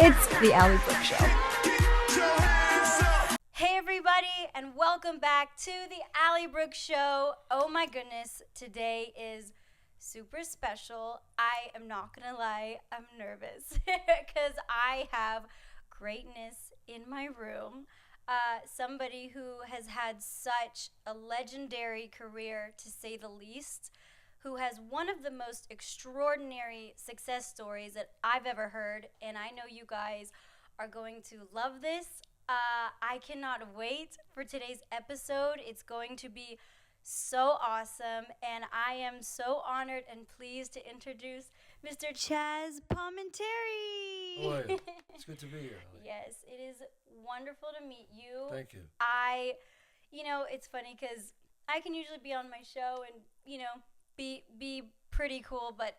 It's the Allie Brooke Show. Hey everybody, and welcome back to the Allie Brooke Show. Oh my goodness, today is super special. I am not gonna lie, I'm nervous because I have greatness in my room. Somebody who has had such a legendary career, to say the least, who has one of the most extraordinary success stories that I've ever heard, and I know you guys are going to love this. I cannot wait for today's episode. It's going to be so awesome, and I am so honored and pleased to introduce Mr. Chazz Palminteri. Boy, it's good to be here, Allie. Yes, it is wonderful to meet you. Thank you. It's funny because I can usually be on my show and, be pretty cool, but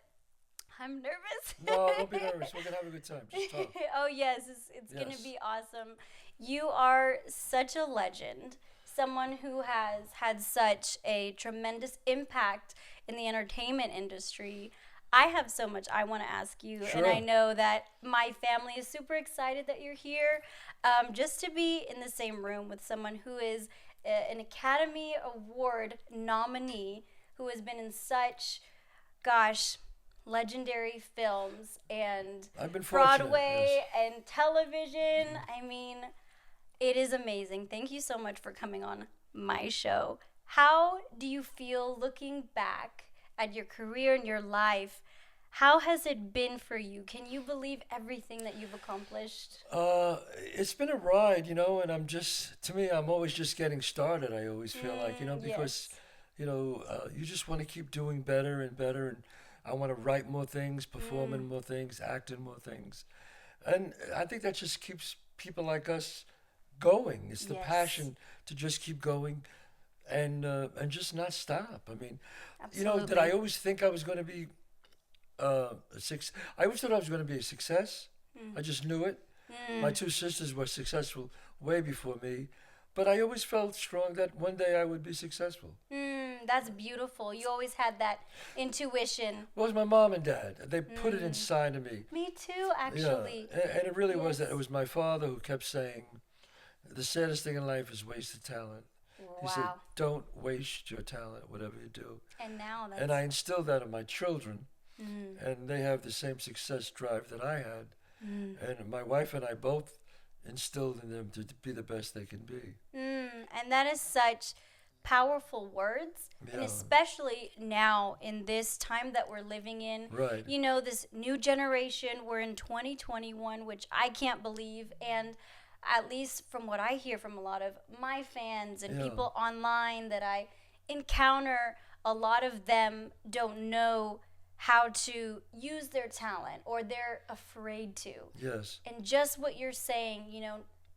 I'm nervous. No, don't be nervous. We're going to have a good time. Just talk. Oh, yes. It's going to be awesome. You are such a legend, someone who has had such a tremendous impact in the entertainment industry. I have so much I want to ask you, Sure. and I know that my family is super excited that you're here. Just to be in the same room with someone who is an Academy Award nominee, who has been in such, legendary films and I've been fortunate, Broadway yes. and television. I mean, it is amazing. Thank you so much for coming on my show. How do you feel looking back at your career and your life? How has it been for you? Can you believe everything that you've accomplished? It's been a ride, and I'm always just getting started. I always feel like, because, you just want to keep doing better and better. And I want to write more things, perform in more things, act in more things. And I think that just keeps people like us going. It's the passion to just keep going and just not stop. I mean, Absolutely. did I always think I was going to be I always thought I was going to be a success. I just knew it. My two sisters were successful way before me, but I always felt strong that one day I would be successful. That's beautiful. You always had that intuition. Well, it was my mom and dad. They put it inside of me. Me too, actually. Yeah, and it really was Yes. that. It was my father who kept saying, the saddest thing in life is wasted talent. He said, Wow. don't waste your talent, whatever you do. And now that's... And I instilled that in my children, and they have the same success drive that I had. And my wife and I both instilled in them to be the best they can be. And that is such powerful words, and Yeah. especially now in this time that we're living in. Right. This new generation, we're in 2021, which I can't believe, and at least from what I hear from a lot of my fans and Yeah. people online that I encounter, a lot of them don't know how to use their talent, or they're afraid to. Yes. And just what you're saying,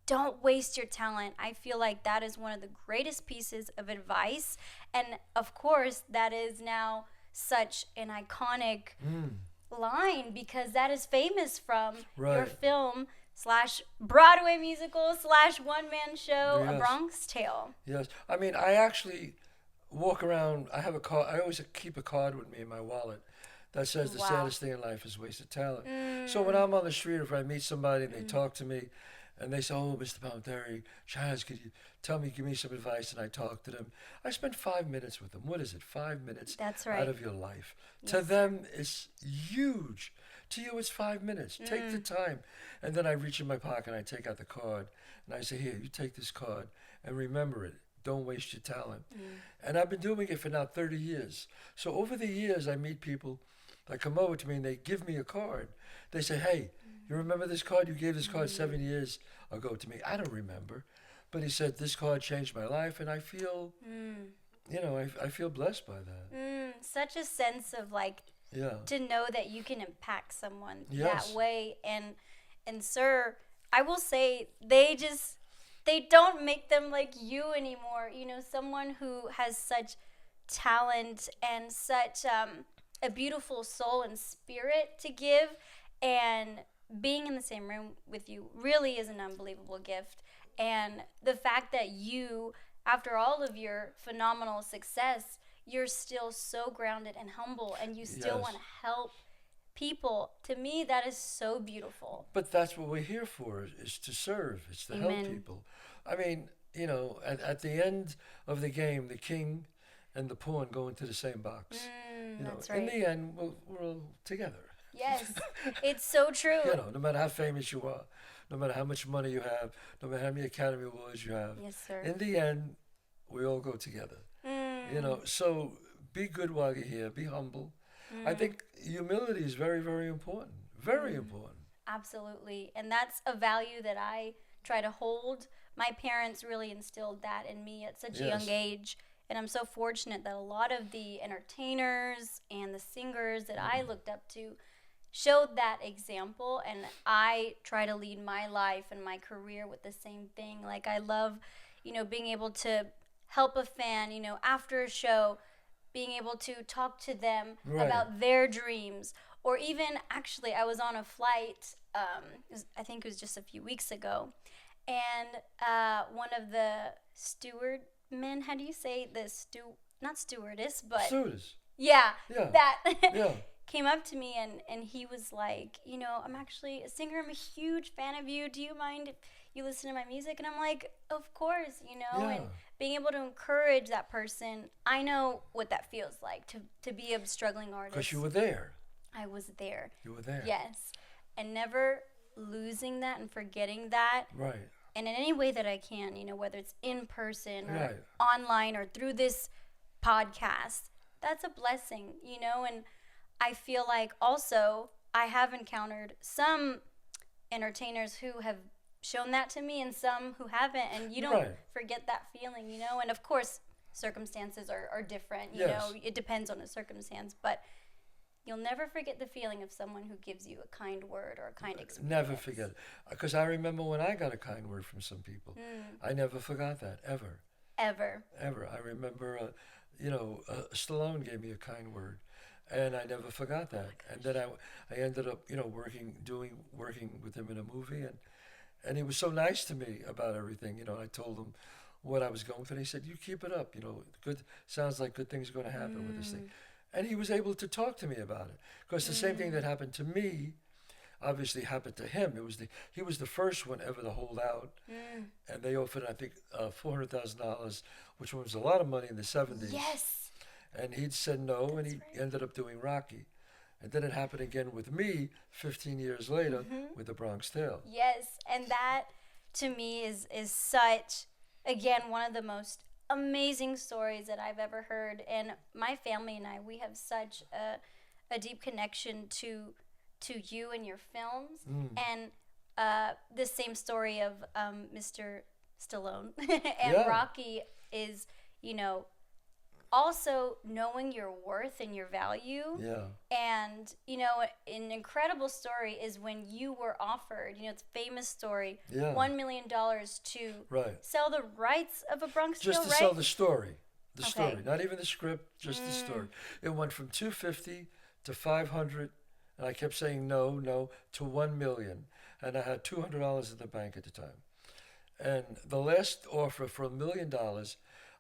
don't waste your talent. I feel like that is one of the greatest pieces of advice. And of course, that is now such an iconic line, because that is famous from your Right. film / Broadway musical / one-man show, A Yes. Bronx Tale. Yes. I mean, I actually walk around. I have a card. I always keep a card with me in my wallet that says the Wow. saddest thing in life is wasted talent. So when I'm on the street, if I meet somebody and they talk to me and they say, oh, Mr. Palminteri, Chazz, could you give me some advice? And I talk to them. I spend 5 minutes with them. What is it? 5 minutes That's right. out of your life. To them, it's huge. To you, it's 5 minutes. Take the time. And then I reach in my pocket and I take out the card and I say, here, you take this card and remember it. Don't waste your talent. And I've been doing it for now 30 years. So over the years, I meet people that come over to me and they give me a card. They say, hey, you remember this card? You gave this card 7 years ago to me. I don't remember. But he said, this card changed my life. And I feel, I feel blessed by that. Such a sense of Yeah. to know that you can impact someone Yes. that way. And sir, I will say they don't make them like you anymore. Someone who has such talent and such a beautiful soul and spirit to give, and being in the same room with you really is an unbelievable gift. And the fact that you, after all of your phenomenal success, you're still so grounded and humble, and you still Yes. want to help people. To me, that is so beautiful. But that's what we're here for, is to serve. It's to help Amen. people. I mean, you know, at the end of the game, the king and the pawn go into the same box. You know, That's right. in the end, we're all together. Yes, it's so true. You know, no matter how famous you are, no matter how much money you have, no matter how many Academy Awards you have, Yes, sir. in the end, we all go together. You know, so be good while you're here. Be humble. I think humility is very, very important. Very important. Absolutely. And that's a value that I try to hold. My parents really instilled that in me at such a young age. And I'm so fortunate that a lot of the entertainers and the singers that I looked up to showed that example. And I try to lead my life and my career with the same thing. Like, I love, you know, being able to help a fan, you know, after a show, being able to talk to them about their dreams. Or even, actually, I was on a flight, I think it was just a few weeks ago, and one of the stewardmen, how do you say not stewardess, but... Stewardess. Yeah, Yeah. that Yeah. came up to me, and he was like, you know, I'm actually a singer, I'm a huge fan of you, do you mind if you listen to my music? And I'm like, of course, you know, and being able to encourage that person, I know what that feels like, to be a struggling artist. Because you were there. I was there. You were there. Yes. And never losing that and forgetting that. Right. And in any way that I can, you know, whether it's in person or Right. online or through this podcast, that's a blessing, you know. And I feel like also I have encountered some entertainers who have shown that to me and some who haven't, and you don't forget that feeling, you know. And of course circumstances are different, you know, it depends on the circumstance, but you'll never forget the feeling of someone who gives you a kind word or a kind experience. Never forget it. Because I remember when I got a kind word from some people. I never forgot that, ever. Ever. I remember, you know, Stallone gave me a kind word. And I never forgot that. And then I ended up, you know, working with him in a movie, and he was so nice to me about everything. You know, I told him what I was going through, and he said, "You keep it up. You know, sounds like good things are going to happen with this thing." And he was able to talk to me about it, because the same thing that happened to me, obviously happened to him. He was the first one ever to hold out, and they offered, I think, $400,000, which was a lot of money in the '70s. Yes. And he'd said no, and he ended up doing Rocky. And then it happened again with me 15 years later with A Bronx Tale. Yes, and that to me is such, again, one of the most amazing stories that I've ever heard. And my family and I, we have such a deep connection to you and your films. And the same story of Mr. Stallone and Rocky is, you know, also knowing your worth and your value. And, you know, an incredible story is when you were offered, you know, it's a famous story, $1 million to sell the rights of A Bronx Tale, Just to right? sell the story. The story. Not even the script, just the story. It went from $250 to $500, and I kept saying no, to $1 million. And I had $200 in the bank at the time. And the last offer for $1 million,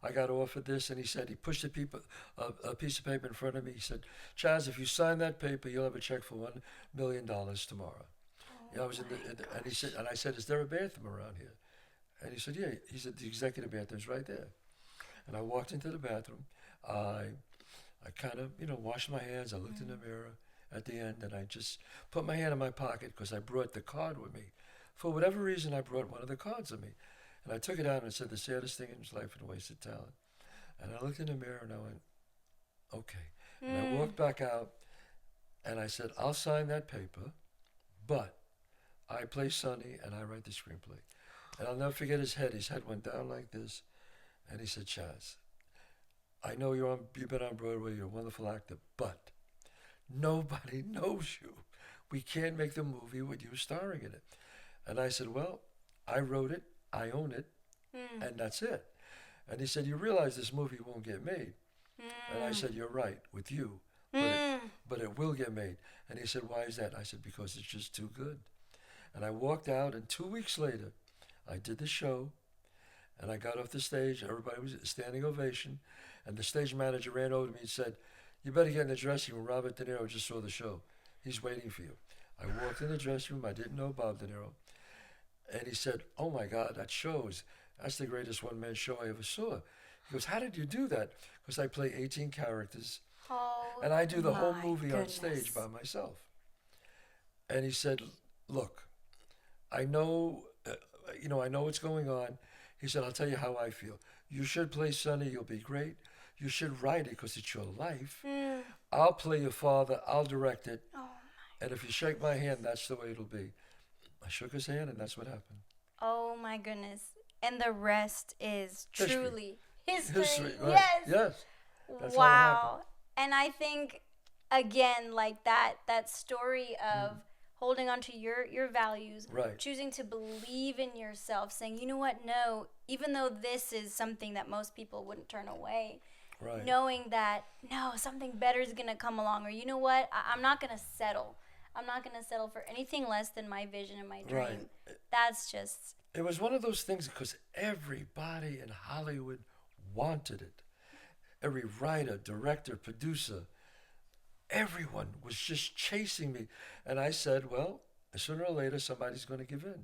I got offered this, and he pushed a piece of paper in front of me. He said, "Chazz, if you sign that paper, you'll have a check for $1 million tomorrow." I was and I said, "Is there a bathroom around here?" And he said, "Yeah." He said, "The executive bathroom's right there." And I walked into the bathroom. I kind of, you know, washed my hands. I looked in the mirror at the end, and I just put my hand in my pocket, because I brought the card with me. For whatever reason, I brought one of the cards with me. And I took it out and I said, "The saddest thing in his life is wasted talent." And I looked in the mirror and I went, "Okay." And I walked back out and I said, "I'll sign that paper, but I play Sonny and I write the screenplay." And I'll never forget his head. His head went down like this. And he said, "Chazz, I know you've been on Broadway, you're a wonderful actor, but nobody knows you. We can't make the movie with you starring in it." And I said, "Well, I wrote it, I own it, and that's it." And he said, "You realize this movie won't get made?" And I said, "You're right, with you, but it will get made." And he said, "Why is that?" I said, "Because it's just too good." And I walked out, and 2 weeks later, I did the show, and I got off the stage. Everybody was a standing ovation, and the stage manager ran over to me and said, "You better get in the dressing room. Robert De Niro just saw the show." He's waiting for you. I walked in the dressing room. I didn't know Bob De Niro. And he said, oh, my God, that's the greatest one-man show I ever saw. He goes, how did you do that? Because I play 18 characters, and I do the whole movie on stage by myself. And he said, look, I know what's going on. He said, I'll tell you how I feel. You should play Sonny. You'll be great. You should write it because it's your life. I'll play your father. I'll direct it. Oh, and if you shake my hand, that's the way it'll be. I shook his hand, and that's what happened. Oh, my goodness. And the rest is truly history. Right. Yes. That's wow. And I think, again, like that story of holding on to your values, right. choosing to believe in yourself, saying, you know what, no, even though this is something that most people wouldn't turn away, right. knowing that, no, something better is going to come along, or you know what, I'm not going to settle. I'm not going to settle for anything less than my vision and my dream. Right. That's just... It was one of those things because everybody in Hollywood wanted it. Every writer, director, producer, everyone was just chasing me. And I said, well, sooner or later, somebody's going to give in.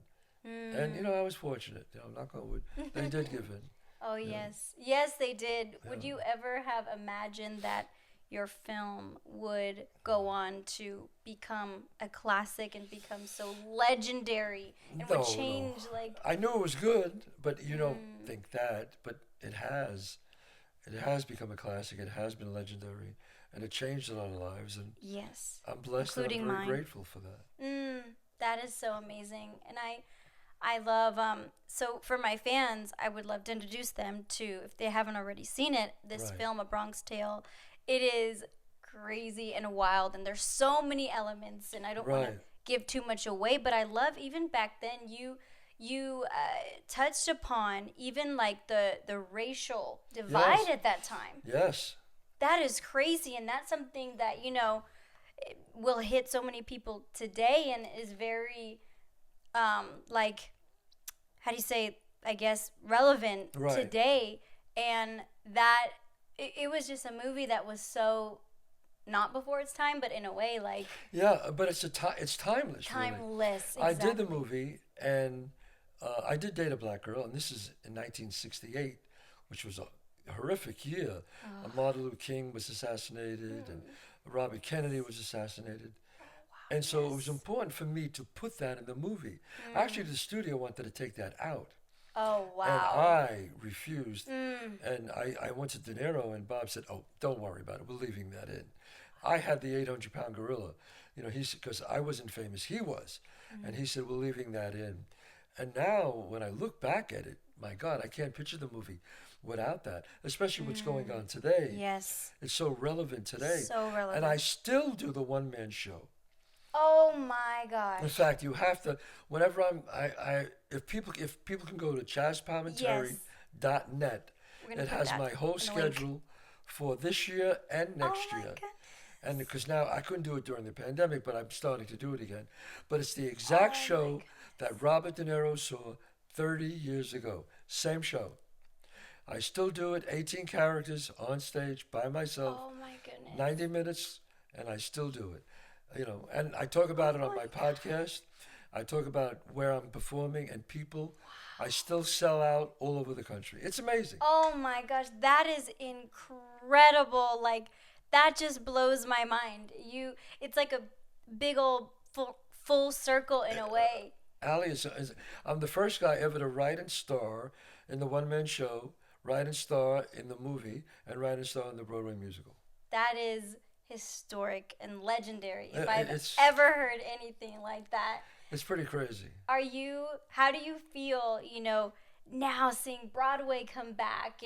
And, I was fortunate. Knock on wood. They did give in. Oh, yes. Yes, they did. Yeah. Would you ever have imagined that your film would go on to become a classic and become so legendary and would change like... I knew it was good, but you don't think that. But it has. It has become a classic. It has been legendary. And it changed a lot of lives. And yes. I'm blessed and I'm very grateful for that. That is so amazing. And I love, so for my fans, I would love to introduce them to, if they haven't already seen it, this film, A Bronx Tale. It is crazy and wild, and there's so many elements, and I don't want to give too much away, but I love even back then you touched upon even like the racial divide at that time. Yes. That is crazy, and that's something that, will hit so many people today and is very, like, how do you say, I guess, relevant today. And that, it was just a movie that was so not before its time, but in a way, like... Yeah, but it's timeless, Timeless, really. Exactly. I did the movie, and I did date a black girl, and this is in 1968, which was a horrific year. Martin Luther King was assassinated, and Robert Kennedy was assassinated. And so it was important for me to put that in the movie. Actually, the studio wanted to take that out. Oh, wow. And I refused. And I went to De Niro, and Bob said, oh, don't worry about it. We're leaving that in. I had the 800-pound gorilla. Because I wasn't famous. He was. And he said, we're leaving that in. And now, when I look back at it, my God, I can't picture the movie without that, especially what's going on today. Yes. It's so relevant today. So relevant. And I still do the one-man show. Oh my gosh. In fact, you have to, whenever if people can go to ChazzPalminteri.net, it has my whole schedule for this year and next year. Goodness. And because now I couldn't do it during the pandemic, but I'm starting to do it again. But it's the exact show that Robert De Niro saw 30 years ago. Same show. I still do it, 18 characters on stage by myself. Oh my goodness. 90 minutes, and I still do it. And I talk about it on my podcast. I talk about where I'm performing and people. I still sell out all over the country. It's amazing. Oh my gosh, that is incredible. Like, that just blows my mind. It's like a big old full circle in a way. Ali, I'm the first guy ever to write and star in the one-man show, write and star in the movie, and write and star in the Broadway musical. That is historic and legendary, if I've ever heard anything like that. It's pretty crazy. How do you feel, now seeing Broadway come back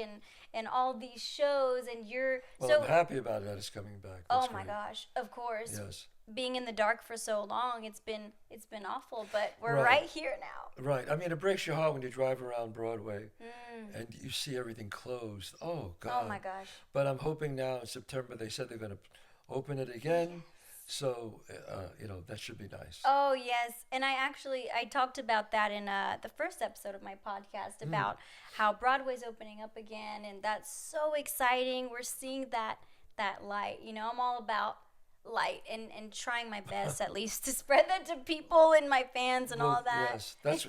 and all these shows, and I'm happy about it that it's coming back. That's my gosh, of course. Yes. Being in the dark for so long, it's been awful, but we're right here now. Right. I mean, it breaks your heart when you drive around Broadway and you see everything closed. Oh, God. Oh, my gosh. But I'm hoping now in September, they said they're going to open it again. So, that should be nice. Oh, yes. And I talked about that in the first episode of my podcast about how Broadway's opening up again. And that's so exciting. We're seeing that light. I'm all about light and trying my best at least to spread that to people and my fans and all that. Yes, that's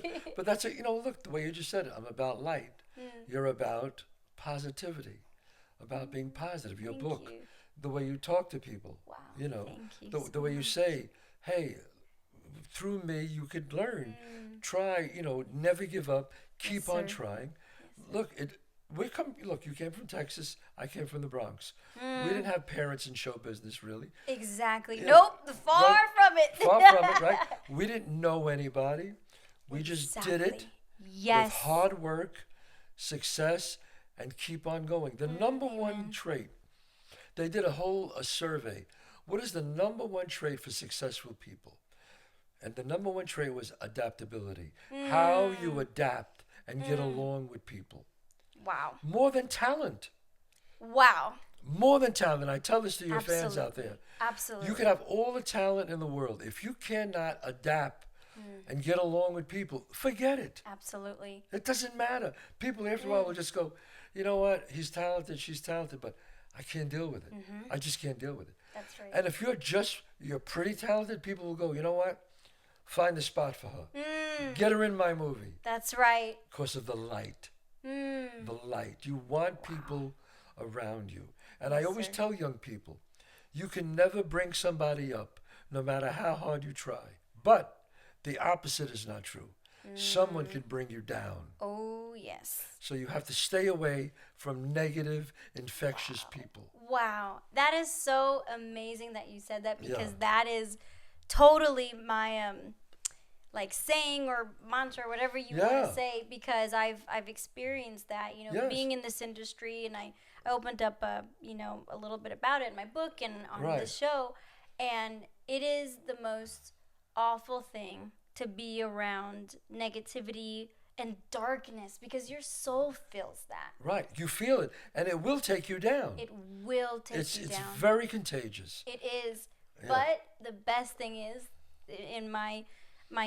it. You know, look, the way you just said it, I'm about light. You're about positivity, about being positive. Your Thank book, you. the way you talk to people. Wow. You know, Thank you the so way you much. say, hey, through me you could learn. Try, never give up. Keep Yes, on sir. trying. Yes, sir. Look, you came from Texas, I came from the Bronx. We didn't have parents in show business, really. Exactly. Yeah. Nope. Far Right. from it. Far from it, right? We didn't know anybody. We just did it Exactly. Yes. with hard work, success, and keep on going. The number one amen. trait, they did a survey. What is the number one trait for successful people? And the number one trait was adaptability. How you adapt and get along with people. Wow. More than talent. Wow. More than talent. I tell this to your fans out there. Absolutely. You can have all the talent in the world. If you cannot adapt and get along with people, forget it. Absolutely. It doesn't matter. People after a while will just go, you know what? He's talented, she's talented, but I can't deal with it. I just can't deal with it. That's right. And if you're pretty talented, people will go, you know what? Find a spot for her. Get her in my movie. That's right. Because of the light. The light. You want people around you. And I always sir. tell young people, you can never bring somebody up, no matter how hard you try. But the opposite is not true. Someone can bring you down. Oh, yes. So you have to stay away from negative, infectious people. Wow. That is so amazing that you said that because Yeah. that is totally my like saying or mantra or whatever you want Yeah. to say because I've experienced that, Yes. being in this industry and I opened up a little bit about it in my book and on the Right. show and it is the most awful thing to be around negativity and darkness because your soul feels that. Right. You feel it, and it will take you down. It will take It's you down. very contagious. It is. Yeah. But the best thing is, in my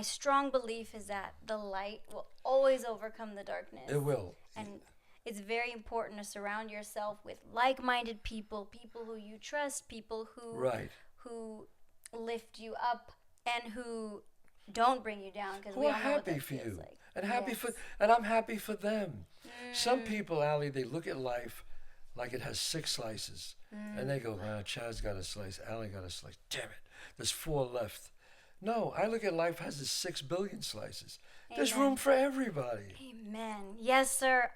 strong belief is that the light will always overcome the darkness. It will. And it's very important to surround yourself with like-minded people, people who you trust, people who Right. who lift you up and who don't bring you down because Who we are all know what happy that for feels you. like. And happy Yes. and I'm happy for them. Some people, Allie, they look at life like it has 6 slices. And they go, wow, Chazz got a slice, Allie got a slice. Damn it, there's 4 left. No, I look at life as 6 billion slices. There's Amen. room for everybody. Amen. Yes, sir.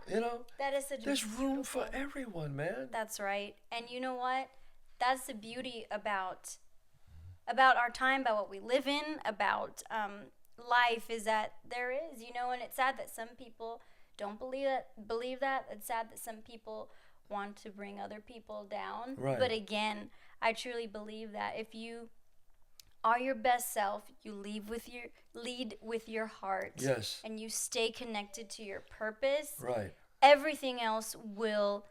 You know, That is such a there's room beautiful- for everyone, man. That's right. And you know what? That's the beauty about our time, about what we live in, about life is that there is, and it's sad that some people don't believe that. It's sad that some people want to bring other people down. Right. But again, I truly believe that if you are your best self, you lead with your heart. Yes. And you stay connected to your purpose. Right. Everything else will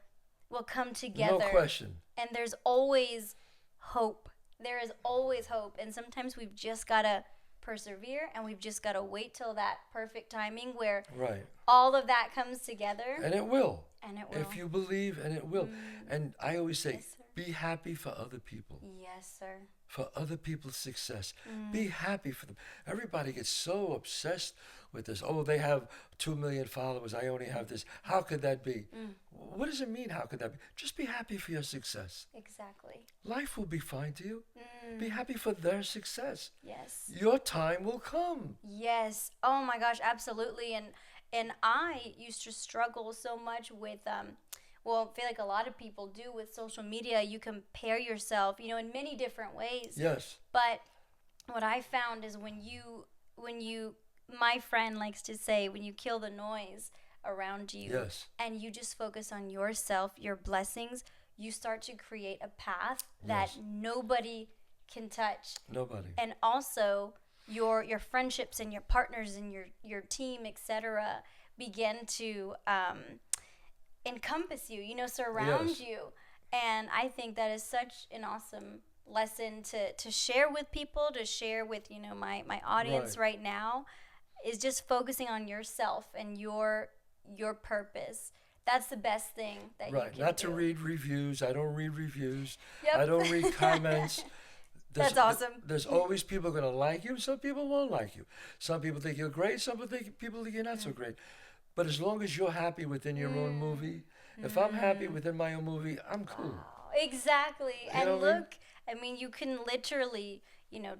come together. No question. And there's always hope. There is always hope. And sometimes we've just got to persevere and we've just got to wait till that perfect timing where Right. all of that comes together. And it will. And it will. If you believe, and it will. And I always say, Yes, sir. be happy for other people. Yes, sir. For other people's success. Be happy for them. Everybody gets so obsessed with this. Oh, they have 2 million followers. I only have this. How could that be? What does it mean, how could that be? Just be happy for your success. Exactly. Life will be fine to you. Be happy for their success. Yes. Your time will come. Yes. Oh my gosh, absolutely. And I used to struggle so much with well, I feel like a lot of people do with social media. You compare yourself, in many different ways. Yes. But what I found is when you my friend likes to say, when you kill the noise around you Yes. and you just focus on yourself, your blessings, you start to create a path that Yes. nobody can touch. Nobody. And also your friendships and your partners and your team, etc., begin to encompass you, surround Yes. you. And I think that is such an awesome lesson to share with people, to share with, my audience right now, is just focusing on yourself and your purpose. That's the best thing that you Right. can Not do. to read reviews. I don't read reviews. Yep. I don't read comments. That's awesome. There's always people going to like you. Some people won't like you. Some people think you're great. Some people think you're not so great. But as long as you're happy within your own movie, if I'm happy within my own movie, I'm cool. Exactly. You know And what I mean? look, I mean, you can literally,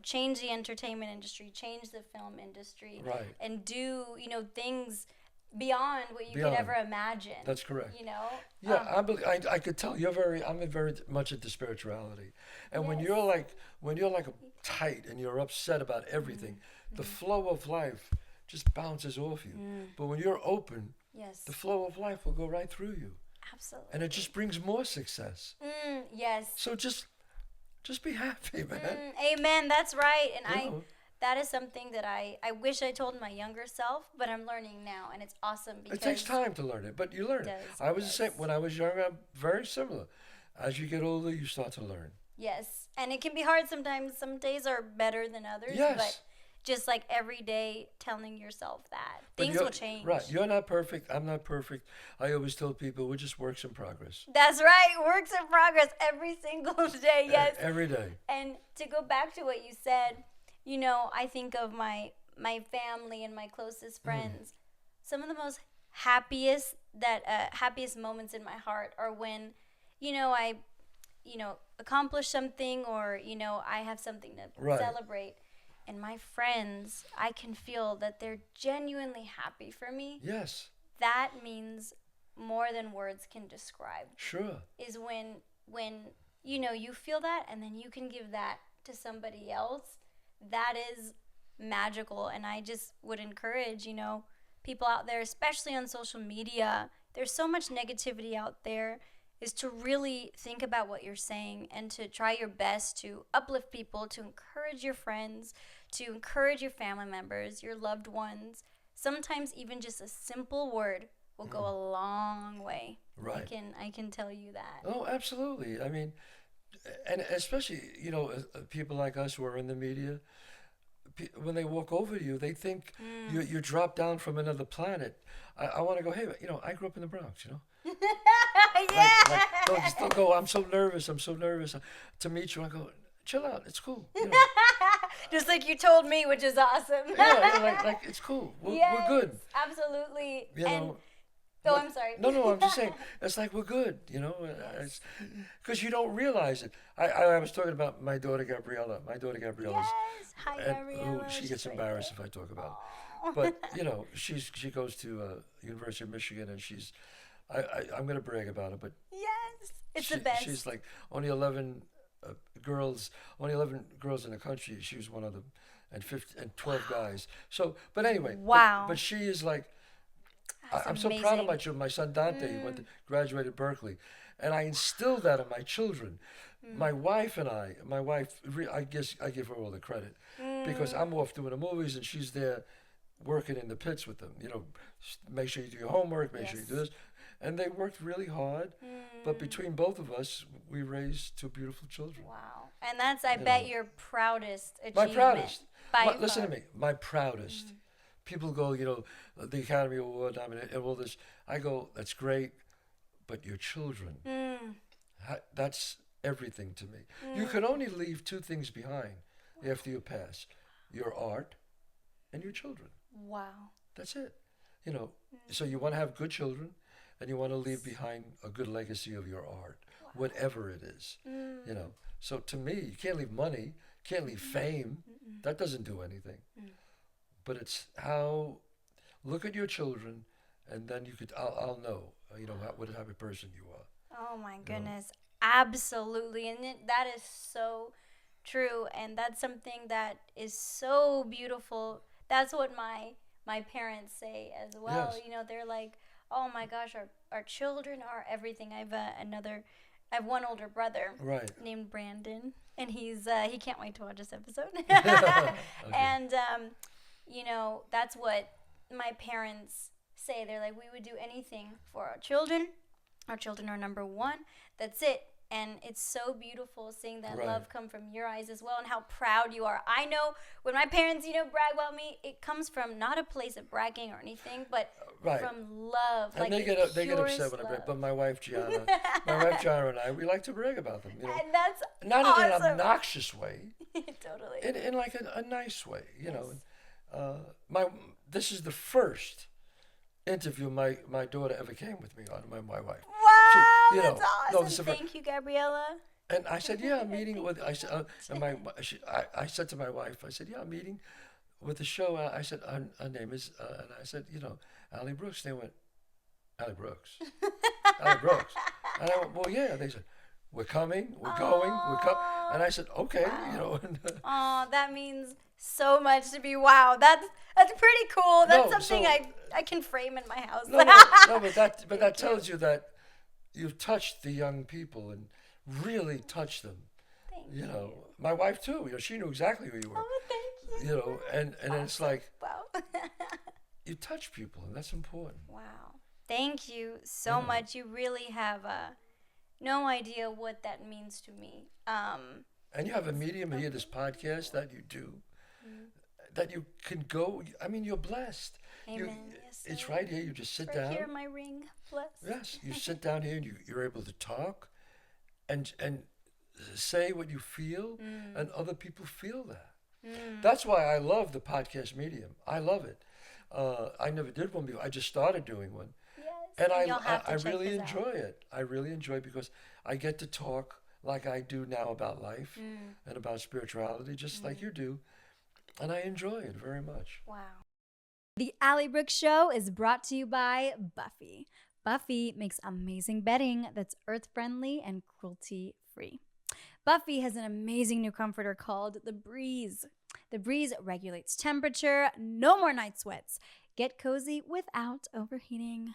change the entertainment industry, change the film industry, Right. and do, things beyond what you Beyond. could ever imagine. That's correct. Yeah. I could tell I'm very much into spirituality, and when Yes. you're like tight and you're upset about everything, the flow of life just bounces off you. But when you're open, Yes. the flow of life will go right through you, Absolutely. and it just brings more success. Yes. So just be happy, man. Amen. That's right. And You know? that is something that I wish I told my younger self, but I'm learning now, and it's awesome because It takes time to learn it, but you learn it. does, I was it the same does. when I was younger. I'm very similar. As you get older, you start to learn. Yes, and it can be hard sometimes. Some days are better than others, Yes. but just like every day telling yourself that But things you're- will change. Right. You're not perfect. I'm not perfect. I always tell people we're just works in progress. That's right. Works in progress every single day. Yes. Every day. And to go back to what you said, I think of my family and my closest friends. Some of the most happiest moments in my heart are when, I, accomplish something, or I have something to Right. celebrate. And my friends, I can feel that they're genuinely happy for me. Yes. That means more than words can describe. Sure. Is when you feel that, and then you can give that to somebody else. That is magical. And I just would encourage, people out there, especially on social media, there's so much negativity out there, is to really think about what you're saying and to try your best to uplift people, to encourage your friends, to encourage your family members, your loved ones. Sometimes even just a simple word will go a long way. Right. I can tell you that. Oh, absolutely. I mean, and especially, people like us who are in the media, when they walk over you, they think you dropped down from another planet. I want to go, hey, I grew up in the Bronx, Yeah. Don't go, I'm so nervous to meet you. I go, chill out, it's cool. Just like you told me, which is awesome. Yeah, like it's cool. We're good. Absolutely. You And know, I'm sorry. No, I'm just saying. It's like we're good, because you don't realize it. I was talking about my daughter Gabriella. My daughter Gabriella's, Yes. Hi, Gabriella. she She's gets right embarrassed there. if I talk about Aw. it. But she goes to University of Michigan, and I'm gonna brag about it, but Yes. It's the best. she's like only 11 girls in the country. She was one of them, and 12 guys. So, but anyway. Wow. But she is like. That's I'm so proud of amazing. my children. My son Dante graduated Berkeley, and I instilled that in my children. My wife and I guess I give her all the credit because I'm off doing the movies and she's there working in the pits with them. Make sure you do your homework, make sure you do this, and they worked really hard. But between both of us, we raised 2 beautiful children. Wow. And that's, I bet, your proudest My achievement. proudest. By Listen far. to me. My proudest. People go, the Academy Award nominated and all this. I go, that's great, but your children, that's everything to me. You can only leave 2 things behind after you pass: your art and your children. Wow. That's it. So you want to have good children, and you want to leave behind a good legacy of your art, whatever it is. So to me, you can't leave money, can't leave fame. That doesn't do anything. But it's how, look at your children, and then I'll know, what type of person you are. Oh my goodness. Absolutely. And that is so true. And that's something that is so beautiful. That's what my parents say as well. Yes. They're like, oh my gosh, our children are everything. I have one older brother Right. named Brandon, and he can't wait to watch this episode. Okay. And that's what my parents say. They're like, we would do anything for our children. Our children are number one. That's it. And it's so beautiful seeing that Right. love come from your eyes as well, and how proud you are. I know when my parents, brag about me, it comes from not a place of bragging or anything, but Right. from love. And like they get upset when I brag. But my wife Gianna and I, we like to brag about them. And that's not awesome. in an obnoxious way. Totally. In like a nice way, This is the first interview my daughter ever came with me on. My wife. Wow, She, that's no, awesome. Thank you, Gabriella. And I said, yeah, I'm meeting with. I said, I said to my wife, I said, yeah, I'm meeting with the show. I said, her name is, and I said, Allie Brooks. They went, Allie Brooks, Allie Brooks. And I went, well, yeah. They said, we're coming, we're going, we're coming. And I said, okay, Wow. Oh, that means so much to me. Wow, that's pretty cool. That's something I can frame in my house. No, but that tells you that you've touched the young people and really touched them. Thank you. My wife too. She knew exactly who you were. Oh, thank you. And it's like, wow. you touch people, and that's important. Wow. Thank you so much. You really have no idea what that means to me. And you have a medium here, this podcast that you do, that you can go. I mean, you're blessed. Amen. Yes, it's right here. You just sit right down. Here, my ring. Bless. Yes, you sit down here and you're able to talk, and say what you feel, and other people feel that. That's why I love the podcast medium. I love it. I never did one before. I just started doing one. Yes. And I really enjoy it. I really enjoy it because I get to talk like I do now about life and about spirituality, just like you do. And I enjoy it very much. Wow. The Allie Brooke Show is brought to you by Buffy. Buffy makes amazing bedding that's earth-friendly and cruelty-free. Buffy has an amazing new comforter called The Breeze. The Breeze regulates temperature, no more night sweats. Get cozy without overheating.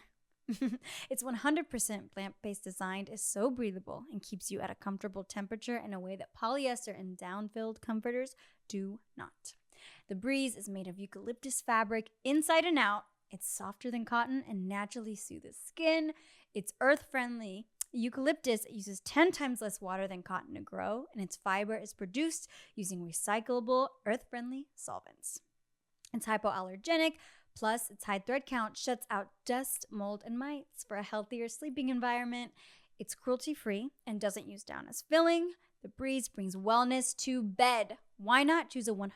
Its 100% plant-based design is so breathable and keeps you at a comfortable temperature in a way that polyester and down-filled comforters do not. The Breeze is made of eucalyptus fabric inside and out. It's softer than cotton and naturally soothes skin. It's earth-friendly. Eucalyptus uses 10 times less water than cotton to grow, and its fiber is produced using recyclable, earth-friendly solvents. It's hypoallergenic, plus its high thread count shuts out dust, mold, and mites for a healthier sleeping environment. It's cruelty-free and doesn't use down as filling. The Breeze brings wellness to bed. Why not choose a 100%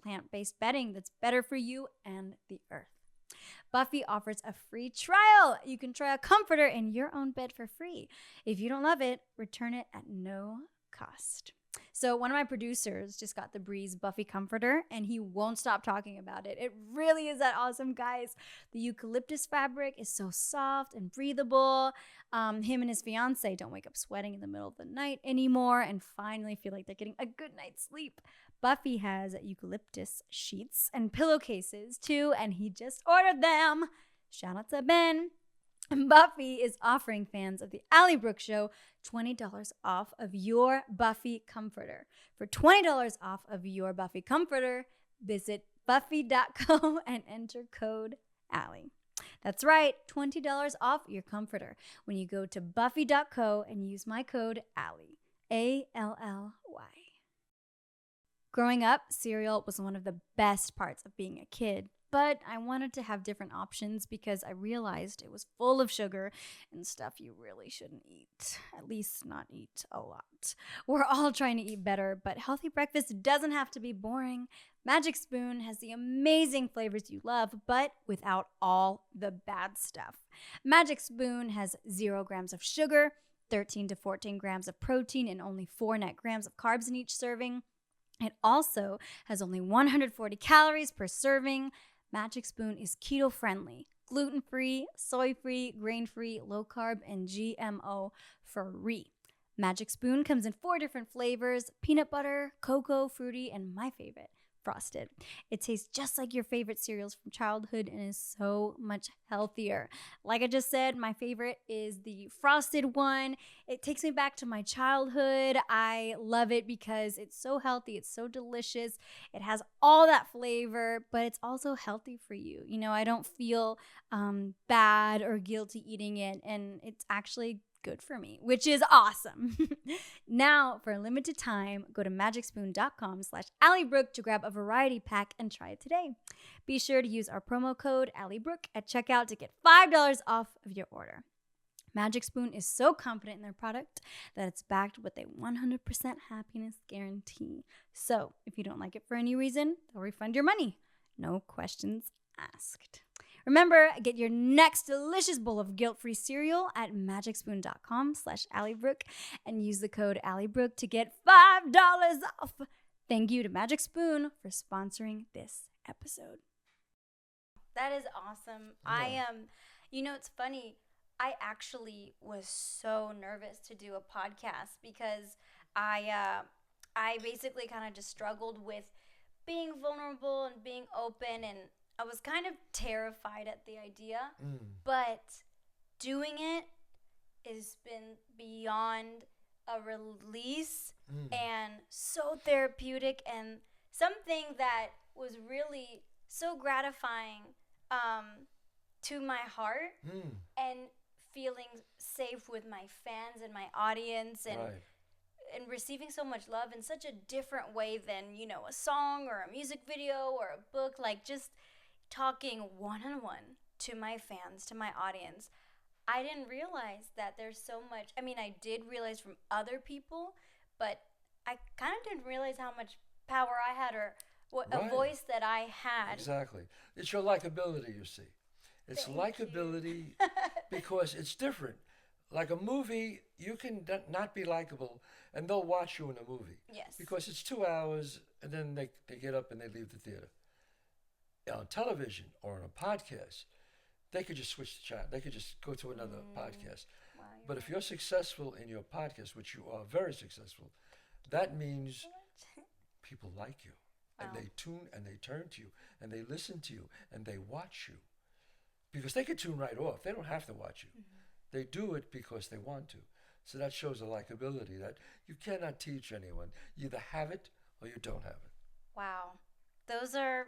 plant-based bedding that's better for you and the earth? Buffy offers a free trial. You can try a comforter in your own bed for free. If you don't love it, return it at no cost. So one of my producers just got the Breeze Buffy comforter, and he won't stop talking about it. It really is that awesome, guys. The eucalyptus fabric is so soft and breathable. Him and his fiance don't wake up sweating in the middle of the night anymore and finally feel like they're getting a good night's sleep. Buffy has eucalyptus sheets and pillowcases too, and he just ordered them. Shout out to Ben. Buffy is offering fans of the Allie Brooke Show $20 off of your Buffy comforter. For $20 off of your Buffy comforter, visit buffy.co and enter code Allie. That's right, $20 off your comforter when you go to buffy.co and use my code Allie, A-L-L-Y. Growing up, cereal was one of the best parts of being a kid, but I wanted to have different options because I realized it was full of sugar and stuff you really shouldn't eat, at least not eat a lot. We're all trying to eat better, but healthy breakfast doesn't have to be boring. Magic Spoon has the amazing flavors you love, but without all the bad stuff. Magic Spoon has 0 grams of sugar, 13 to 14 grams of protein, and only 4 net grams of carbs in each serving. It also has only 140 calories per serving. Magic Spoon is keto-friendly, gluten-free, soy-free, grain-free, low-carb, and GMO-free. Magic Spoon comes in 4 different flavors: peanut butter, cocoa, fruity, and my favorite, frosted. It tastes just like your favorite cereals from childhood and is so much healthier. Like I just said, my favorite is the frosted one. It takes me back to my childhood. I love it because it's so healthy. It's so delicious. It has all that flavor, but it's also healthy for you. You know, I don't feel bad or guilty eating it, and it's actually good for me, which is awesome. Now, for a limited time, go to magicspoon.com/AllieBrooke to grab a variety pack and try it today. Be sure to use our promo code AllieBrooke at checkout to get $5 off of your order. Magic Spoon is so confident in their product that it's backed with a 100% happiness guarantee. So, if you don't like it for any reason, they'll refund your money. No questions asked. Remember, get your next delicious bowl of guilt-free cereal at magicspoon.com/AllieBrooke and use the code AllieBrooke to get $5 off. Thank you to Magic Spoon for sponsoring this episode. That is awesome. Yeah. It's funny. I actually was so nervous to do a podcast because I basically kind of just struggled with being vulnerable and being open, and I was kind of terrified at the idea, but doing it has been beyond a release and so therapeutic and something that was really so gratifying to my heart and feeling safe with my fans and my audience and and receiving so much love in such a different way than, a song or a music video or a book, like just talking one-on-one to my fans, to my audience. I didn't realize that there's so much. I mean, I did realize from other people, but I kind of didn't realize how much power I had or a voice that I had. Exactly. It's your likability, you see. It's likability because it's different. Like a movie, you can not be likable, and they'll watch you in a movie. Yes. Because it's 2 hours, and then they get up and they leave the theater. On television or on a podcast, they could just switch the channel. They could just go to another podcast. Wow, but if you're successful in your podcast, which you are very successful, that means people like you. Wow. And they tune and they turn to you and they listen to you and they watch you. Because they could tune right off. They don't have to watch you. They do it because they want to. So that shows a likability that you cannot teach anyone. You either have it or you don't have it. Wow. Those are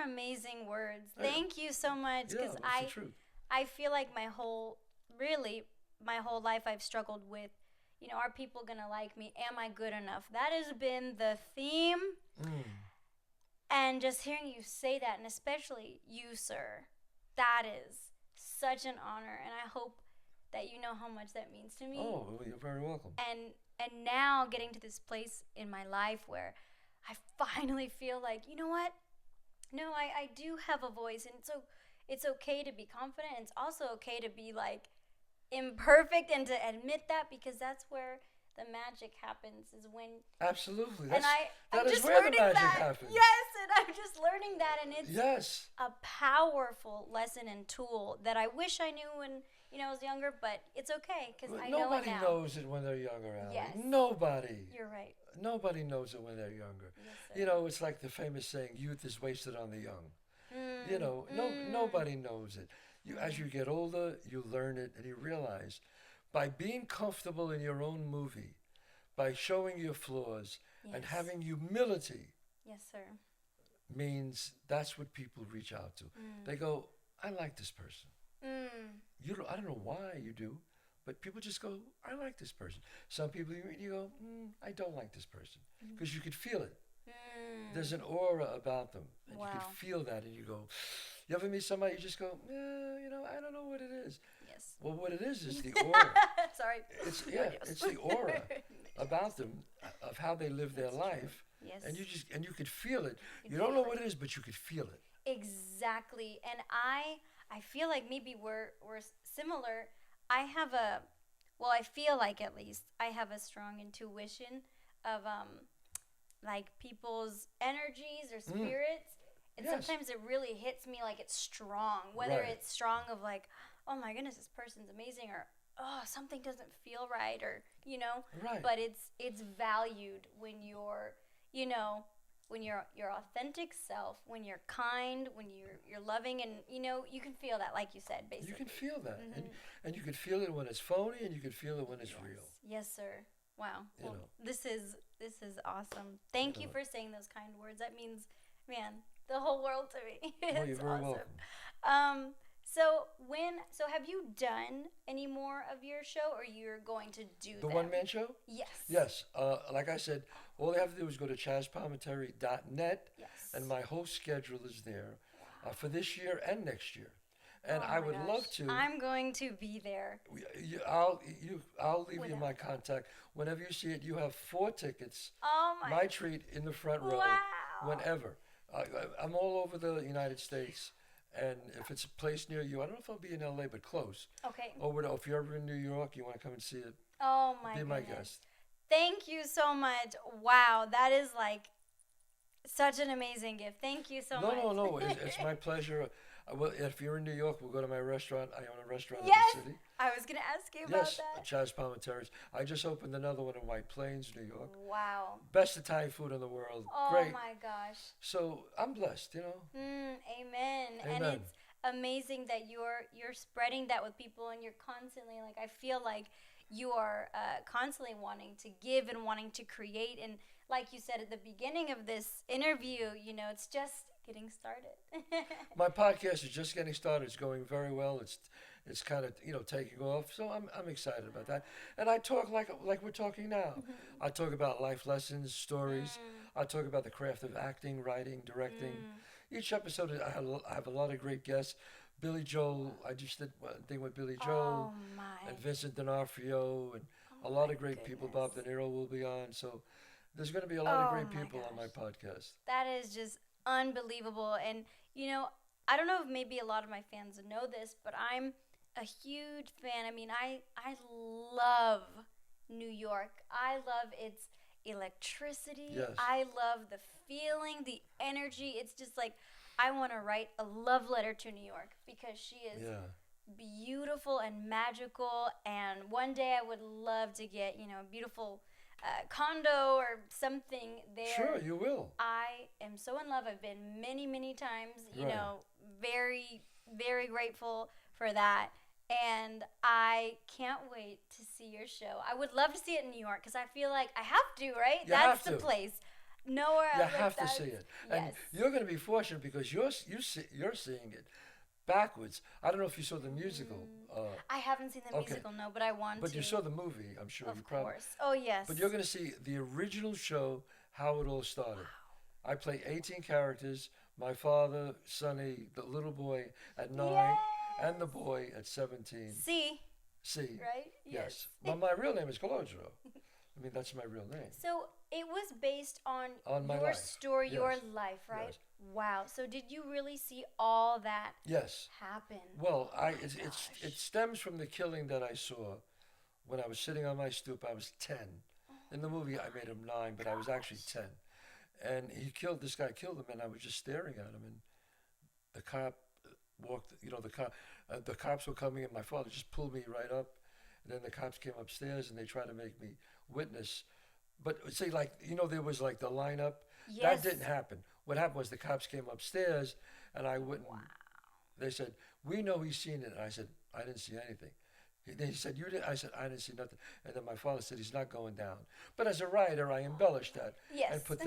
amazing words. Thank you so much, because I feel like my whole life I've struggled with, are people gonna like me? Am I good enough? That has been the theme. And just hearing you say that, and especially you, sir, that is such an honor, and I hope that you know how much that means to me. Oh, well, you're very welcome. And now getting to this place in my life where I finally feel like, you know what? No, I do have a voice, and so it's okay to be confident. It's also okay to be like imperfect and to admit that, because that's where the magic happens, is when absolutely. That is just where the magic that. happens. Yes, and I'm just learning that, and it's yes. a powerful lesson and tool that I wish I knew when I was younger, but it's okay because I know it now. Nobody knows it when they're younger, Allie. Yes. Nobody. You're right. Nobody knows it when they're younger. Yes, sir. It's like the famous saying, "Youth is wasted on the young." Nobody knows it. As you get older, you learn it and you realize, by being comfortable in your own movie, by showing your flaws and having humility. Yes, sir. Means that's what people reach out to. They go, I like this person. I don't know why you do, but people just go, I like this person. Some people you go, I don't like this person, because you could feel it. There's an aura about them, and you could feel that, and you go, you ever meet somebody, you just go, I don't know what it is. Yes. Well, what it is the aura. Sorry. It's the aura about them, of how they live their life. Yes. And you could feel it. You don't know what it is, but you could feel it. Exactly. And I feel like maybe we're similar. I feel like, at least, I have a strong intuition of like people's energies or spirits. And sometimes it really hits me like it's strong. Whether it's strong of like, oh my goodness, this person's amazing, or oh, something doesn't feel right, or but it's valued when you're when you're your authentic self, when you're kind, when you're loving, and you can feel that, like you said, basically. You can feel that, and you can feel it when it's phony, and you can feel it when it's real. Yes, sir. Wow. Well, this is awesome. Thank you for saying those kind words. That means, man, the whole world to me. Well, you're very welcome. So have you done any more of your show, or you're going to do The them? one-man show? Yes. Yes. Like I said, all they have to do is go to chazzpalminteri.net, Yes. and my whole schedule is there for this year and next year. And Oh I my would gosh. love to. I'm going to be there. I'll leave you Without- my contact. Whenever you see it, you have 4 tickets. Oh My treat in the front row. Wow. Whenever. I'm all over the United States. And if it's a place near you, I don't know if I'll be in LA, but close. Okay. Or if you're ever in New York, you want to come and see it, Oh my be my goodness. guest. Thank you so much. Wow, that is like such an amazing gift. Thank you so much. No. It's my pleasure. Well, if you're in New York, we'll go to my restaurant. I own a restaurant Yes. in the city. I was going to ask you about Yes, that. Chazz Palminteri. I just opened another one in White Plains, New York. Wow. Best Italian food in the world. Oh Great. my gosh. So I'm blessed, you know. Amen. And Amen. it's amazing that you're spreading that with people, and you're constantly like, I feel like you are constantly wanting to give and wanting to create, and like you said at the beginning of this interview, it's just getting started. My podcast is just getting started. It's going very well. It's kind of taking off. So I'm excited about that. And I talk like we're talking now. I talk about life lessons, stories. I talk about the craft of acting, writing, directing. Each episode I have a lot of great guests. Billy Joel. I just did one thing with Billy Joel Oh my. and Vincent D'Onofrio and a lot of great people. Bob goodness. De Niro will be on. So there's going to be a lot of great people on my podcast. That is just unbelievable. And, I don't know if maybe a lot of my fans know this, but I'm a huge fan. I mean, I love New York. I love its electricity. Yes. I love the feeling, the energy. It's just like I want to write a love letter to New York because she is beautiful and magical. And one day I would love to get, a beautiful condo or something there. Sure, you will. I am so in love. I've been many, many times, Right. Very, very grateful for that. And I can't wait to see your show. I would love to see it in New York because I feel like I have to, right? You That's have the to. place. Nowhere You else. have to see it, and Yes. you're going to be fortunate because you're seeing it backwards. I don't know if you saw the musical, I haven't seen the Okay. musical, no, but I want but to. you saw the movie. I'm sure you Of probably. course. Oh, yes. But you're going to see the original show, how it all started. I play 18 characters. My father, Sonny, the little boy at 9, and the boy at 17. See, See, right? yes. But my real name is Calogero. I mean, that's my real name. So it was based on my your life. story, your Yes. life, right? Yes. Wow. So did you really see all that Yes. happen? Well, Oh it stems from the killing that I saw when I was sitting on my stoop. I was 10. In the movie, I made him 9, but I was actually 10. And this guy killed him, and I was just staring at him. And the cop walked, the cops were coming, and my father just pulled me right up. And then the cops came upstairs, and they tried to make me witness. But see, there was like the lineup. Yes. That didn't happen. What happened was the cops came upstairs, and I wouldn't. Wow. They said, "We know he's seen it." And I said, "I didn't see anything." They said, "You didn't?" I said, "I didn't see nothing." And then my father said, "He's not going down." But as a writer, I embellished that. Yes. And put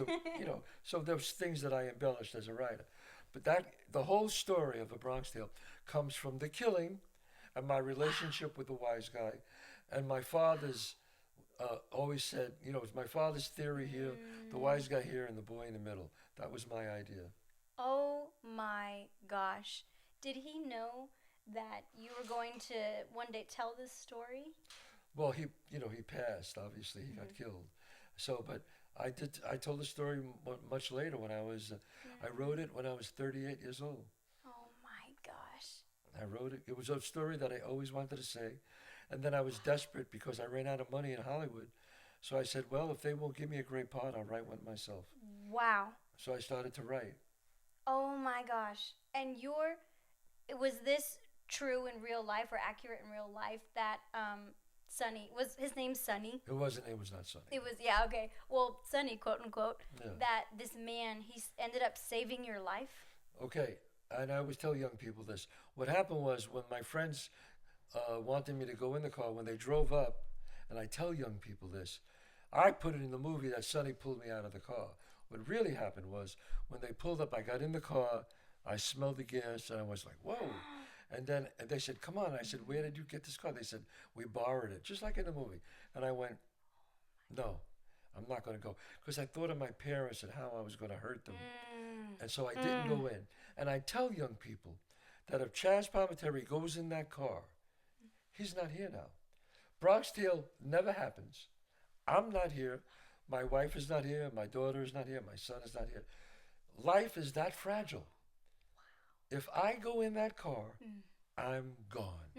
so there's things that I embellished as a writer. But the whole story of A Bronx Tale comes from the killing and my relationship with the wise guy. And my father's always said, it's my father's theory here, the wise guy here, and the boy in the middle. That was my idea. Oh my gosh. Did he know that you were going to one day tell this story? Well, he passed. Obviously, he got killed. So, but I told the story much later when I was. I wrote it when I was 38 years old. Oh my gosh. I wrote it. It was a story that I always wanted to say, and then I was desperate because I ran out of money in Hollywood. So I said, well, if they won't give me a great part, I'll write one myself. Wow. So I started to write. Oh my gosh. And was this true in real life or accurate in real life that Sonny, was his name Sonny? It was not Sonny. It was, yeah, okay. Well, Sonny, quote unquote, Yeah. that this man, he ended up saving your life. Okay, and I always tell young people this. What happened was when my friends wanted me to go in the car, when they drove up, and I tell young people this, I put it in the movie that Sonny pulled me out of the car. What really happened was when they pulled up, I got in the car, I smelled the gas, and I was like, whoa. And then they said, come on. I said, where did you get this car? They said, we borrowed it, just like in the movie. And I went, no, I'm not going to go. Because I thought of my parents and how I was going to hurt them. And so I didn't go in. And I tell young people that if Chazz Palminteri goes in that car, he's not here now. Bronx Tale never happens. I'm not here. My wife is not here. My daughter is not here. My son is not here. Life is that fragile. If I go in that car, I'm gone.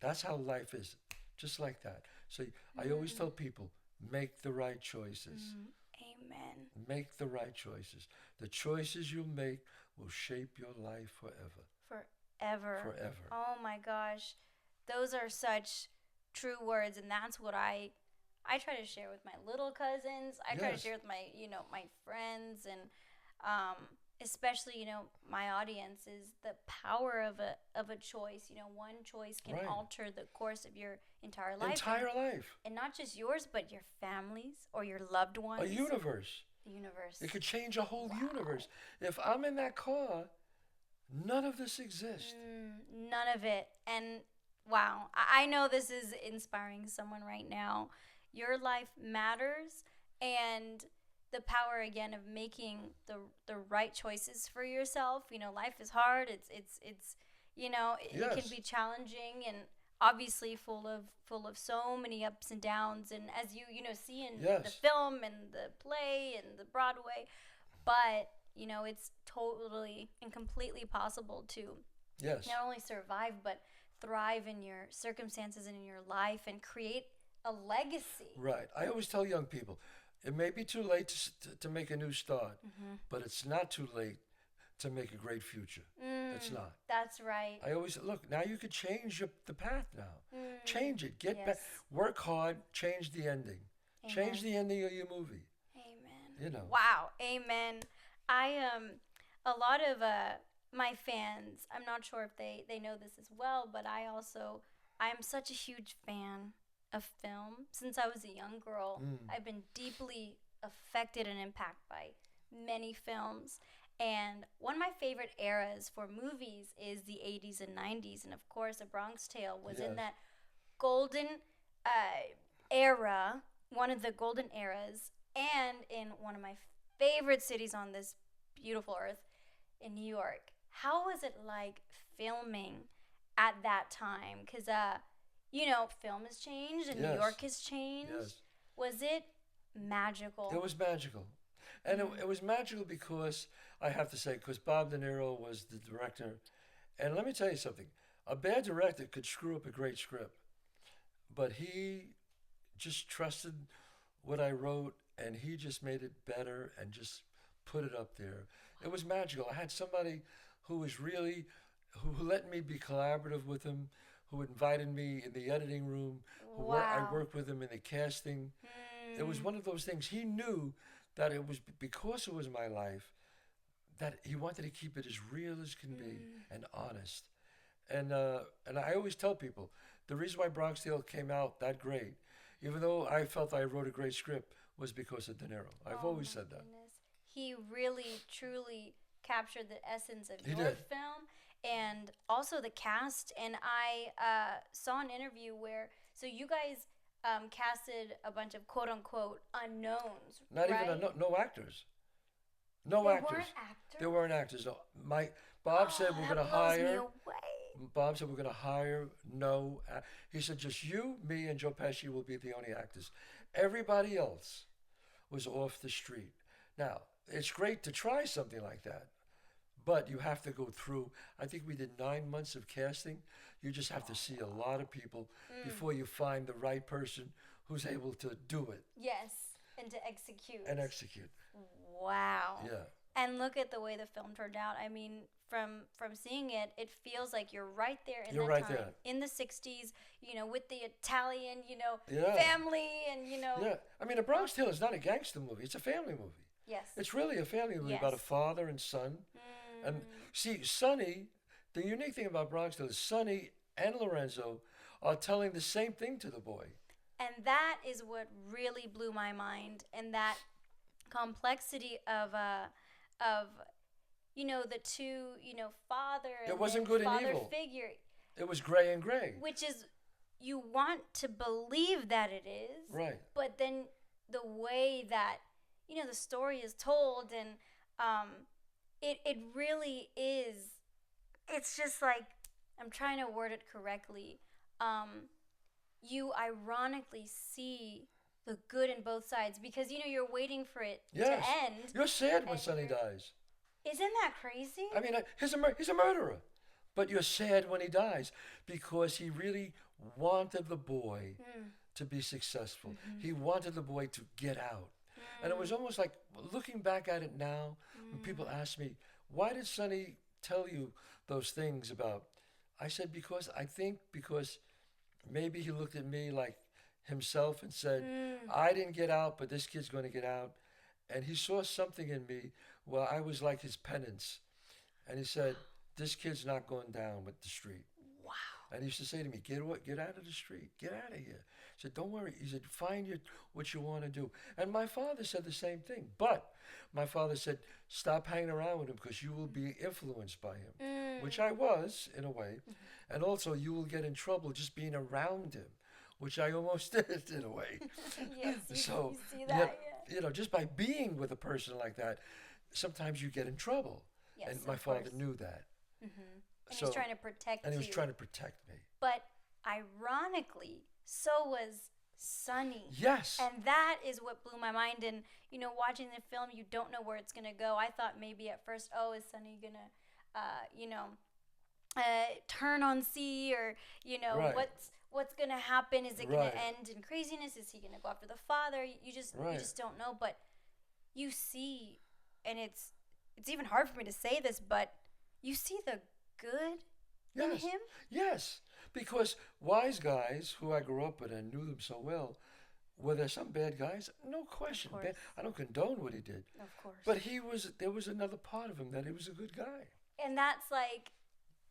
That's how life is, just like that. So I always tell people, make the right choices. Amen. Make the right choices. The choices you make will shape your life forever. Forever. Forever. Oh my gosh. Those are such true words, and that's what I try to share with my little cousins. I try to share with my, my friends, and especially, my audience, is the power of a choice. One choice can alter the course of your entire life. And not just yours, but your family's or your loved ones. A universe. The universe. It could change a whole universe. If I'm in that car, none of this exists. None of it. And wow, I know this is inspiring someone right now. Your life matters, and the power again of making the right choices for yourself. Life is hard. It's it can be challenging, and obviously full of so many ups and downs, and as you see in the film and the play and the Broadway, but it's totally and completely possible to not only survive but thrive in your circumstances and in your life and create a legacy. Right. I always tell young people, it may be too late to make a new start, but it's not too late to make a great future. It's not. That's right. I always look, now you could change the path now. Change it. Get back. Work hard. Change the ending. Amen. Change the ending of your movie. Amen. Wow. Amen. A lot of my fans, I'm not sure if they know this as well, but I'm such a huge fan of film. Since I was a young girl, I've been deeply affected and impacted by many films. And one of my favorite eras for movies is the 80s and 90s. And of course, A Bronx Tale was in that golden era, one of the golden eras, and in one of my favorite cities on this beautiful earth, in New York. How was it like filming at that time? Because, film has changed and New York has changed. Yes. Was it magical? It was magical. And it was magical because, I have to say, because Bob De Niro was the director. And let me tell you something. A bad director could screw up a great script. But he just trusted what I wrote, and he just made it better and just put it up there. It was magical. I had somebody who who let me be collaborative with him, who invited me in the editing room. I worked with him in the casting. It was one of those things. He knew that it was because it was my life, that he wanted to keep it as real as can be and honest. And I always tell people, the reason why Bronx Tale came out that great, even though I felt I wrote a great script, was because of De Niro. I've always said that. He really, truly captured the essence of your film, and also the cast. And I saw an interview where, so you guys casted a bunch of quote unquote unknowns. Not even no actors. No actors. There weren't actors. No. Bob said we're going to hire. Bob said we're going to hire he said just you, me, and Joe Pesci will be the only actors. Everybody else was off the street. Now, it's great to try something like that, but you have to go through. I think we did 9 months of casting. You just have to see a lot of people before you find the right person who's able to do it. Yes, and to execute. Wow. Yeah. And look at the way the film turned out. I mean, from seeing it, it feels like you're right there in that time. In the 60s, with the Italian, family and, Yeah. I mean, A Bronx Tale is not a gangster movie. It's a family movie. Yes. It's really a family movie about a father and son. And see, Sonny, the unique thing about Bronx Tale is Sonny and Lorenzo are telling the same thing to the boy. And that is what really blew my mind. And that complexity of the two, father and It wasn't then good and father evil. figure, It was gray and gray. which is, you want to believe that it is. Right. But then the way that, the story is told, and it really is, it's just like, I'm trying to word it correctly. You ironically see the good in both sides because, you're waiting for it Yes. to end. You're sad when And Sonny dies. Isn't that crazy? I mean, he's a murderer. But you're sad when he dies because he really wanted the boy to be successful. Mm-hmm. He wanted the boy to get out. And it was almost like, looking back at it now, when people ask me, why did Sonny tell you those things about? I said, because maybe he looked at me like himself and said, I didn't get out, but this kid's going to get out. And he saw something in me where I was like his penance. And he said, this kid's not going down with the street. Wow. And he used to say to me, get out of the street. Get out of here. He said, don't worry. He said, find what you want to do. And my father said the same thing. But my father said, stop hanging around with him because you will be influenced by him, which I was in a way. And also you will get in trouble just being around him, which I almost did in a way. Yes, So, you see that, just by being with a person like that, sometimes you get in trouble. Yes, and my father knew that. Mm-hmm. And he was trying to protect he was trying to protect me. But ironically, so was Sonny. Yes. And that is what blew my mind. And, watching the film, you don't know where it's going to go. I thought maybe at first, is Sonny going to, turn on C, or, Right. what's going to happen? Is it going Right. to end in craziness? Is he going to go after the father? You just don't know. But you see, and it's even hard for me to say this, but you see the good in him. Yes, because wise guys who I grew up with and knew them so well, were there some bad guys? No question. I don't condone what he did. Of course. But there was another part of him that he was a good guy. And that's like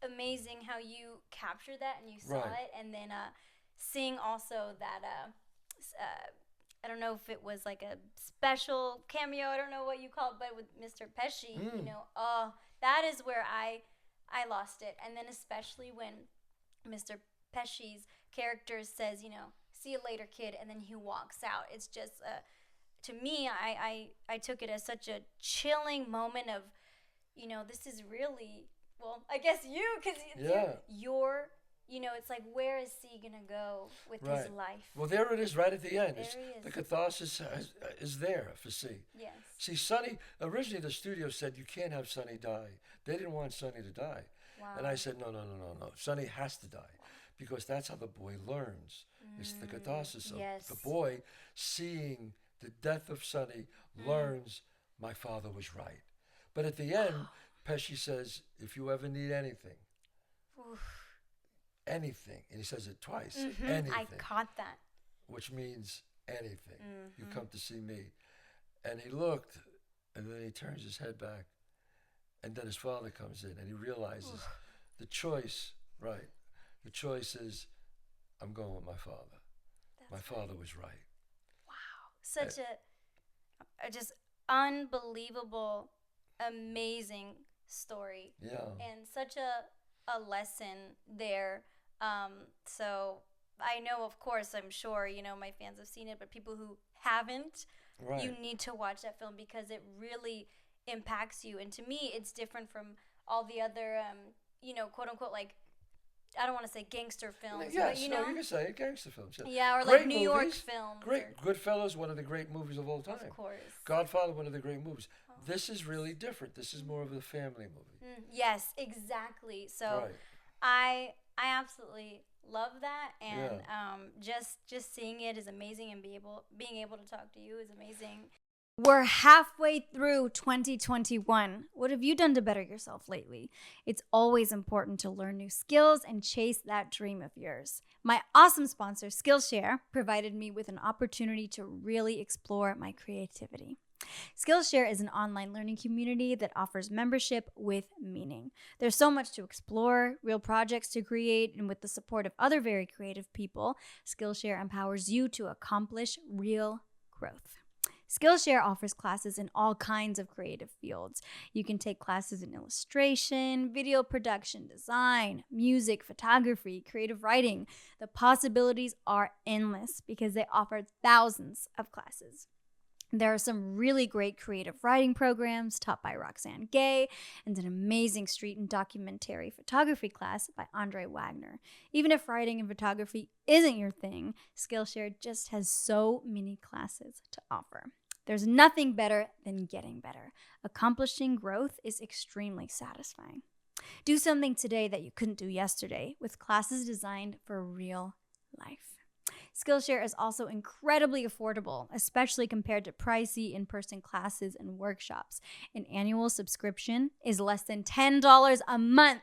amazing how you captured that and you saw it, and then seeing also that I don't know if it was like a special cameo, I don't know what you call it, but with Mr. Pesci, that is where I lost it. And then especially when Mr. Pesci's character says, see you later, kid, and then he walks out. It's just, to me, I took it as such a chilling moment of, this is really, well, I guess you, because you're, it's like, where is he going to go with his life? Well, there it is right at the end. There he is. The catharsis is there for C. Yes. See, Sonny, originally the studio said you can't have Sonny die. They didn't want Sonny to die. Wow. And I said, no. Sonny has to die because that's how the boy learns. It's the catharsis of the boy seeing the death of Sonny learns my father was right. But at the end, Pesci says, if you ever need anything, anything, and he says it twice, anything. I caught that. Which means anything. You come to see me. And he looked, and then he turns his head back, and then his father comes in, and he realizes the choice is, I'm going with my father. My father was right. Wow. Such a just unbelievable, amazing story. Yeah. And such a lesson there. So I know, of course, I'm sure, my fans have seen it, but people who haven't, you need to watch that film because it really impacts you. And to me, it's different from all the other, quote unquote, like, I don't want to say gangster films, Yes, but you can say it, gangster films. Yeah, or great like New York movies, films. Great. Goodfellas, one of the great movies of all time. Of course. Godfather, one of the great movies. This is really different. This is more of a family movie. Yes, exactly. So I absolutely love that, and just seeing it is amazing, and being able to talk to you is amazing. We're halfway through 2021. What have you done to better yourself lately? It's always important to learn new skills and chase that dream of yours. My awesome sponsor, Skillshare, provided me with an opportunity to really explore my creativity. Skillshare is an online learning community that offers membership with meaning. There's so much to explore, real projects to create, and with the support of other very creative people, Skillshare empowers you to accomplish real growth. Skillshare offers classes in all kinds of creative fields. You can take classes in illustration, video production, design, music, photography, creative writing. The possibilities are endless because they offer thousands of classes. There are some really great creative writing programs taught by Roxane Gay and an amazing street and documentary photography class by Andre Wagner. Even if writing and photography isn't your thing, Skillshare just has so many classes to offer. There's nothing better than getting better. Accomplishing growth is extremely satisfying. Do something today that you couldn't do yesterday with classes designed for real life. Skillshare is also incredibly affordable, especially compared to pricey in-person classes and workshops. An annual subscription is less than $10 a month.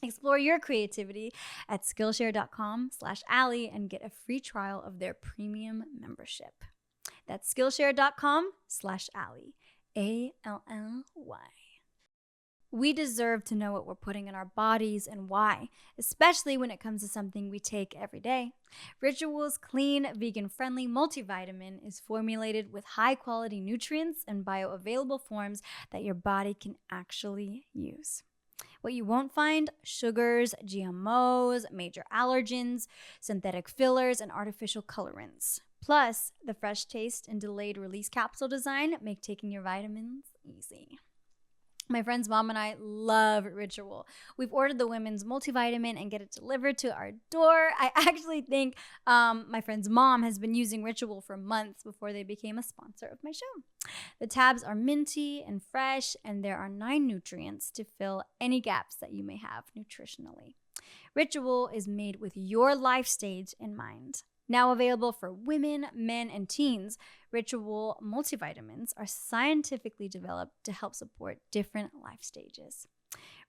Explore your creativity at Skillshare.com/Allie and get a free trial of their premium membership. That's Skillshare.com/Allie, ALLY. We deserve to know what we're putting in our bodies and why, especially when it comes to something we take every day. Ritual's clean, vegan-friendly multivitamin is formulated with high-quality nutrients and bioavailable forms that your body can actually use. What you won't find: sugars, GMOs, major allergens, synthetic fillers, and artificial colorants. Plus, the fresh taste and delayed release capsule design make taking your vitamins easy. My friend's mom and I love Ritual. We've ordered the women's multivitamin and get it delivered to our door. I actually think my friend's mom has been using Ritual for months before they became a sponsor of my show. The tabs are minty and fresh, and there are 9 nutrients to fill any gaps that you may have nutritionally. Ritual is made with your life stage in mind. Now available for women, men, and teens, Ritual multivitamins are scientifically developed to help support different life stages.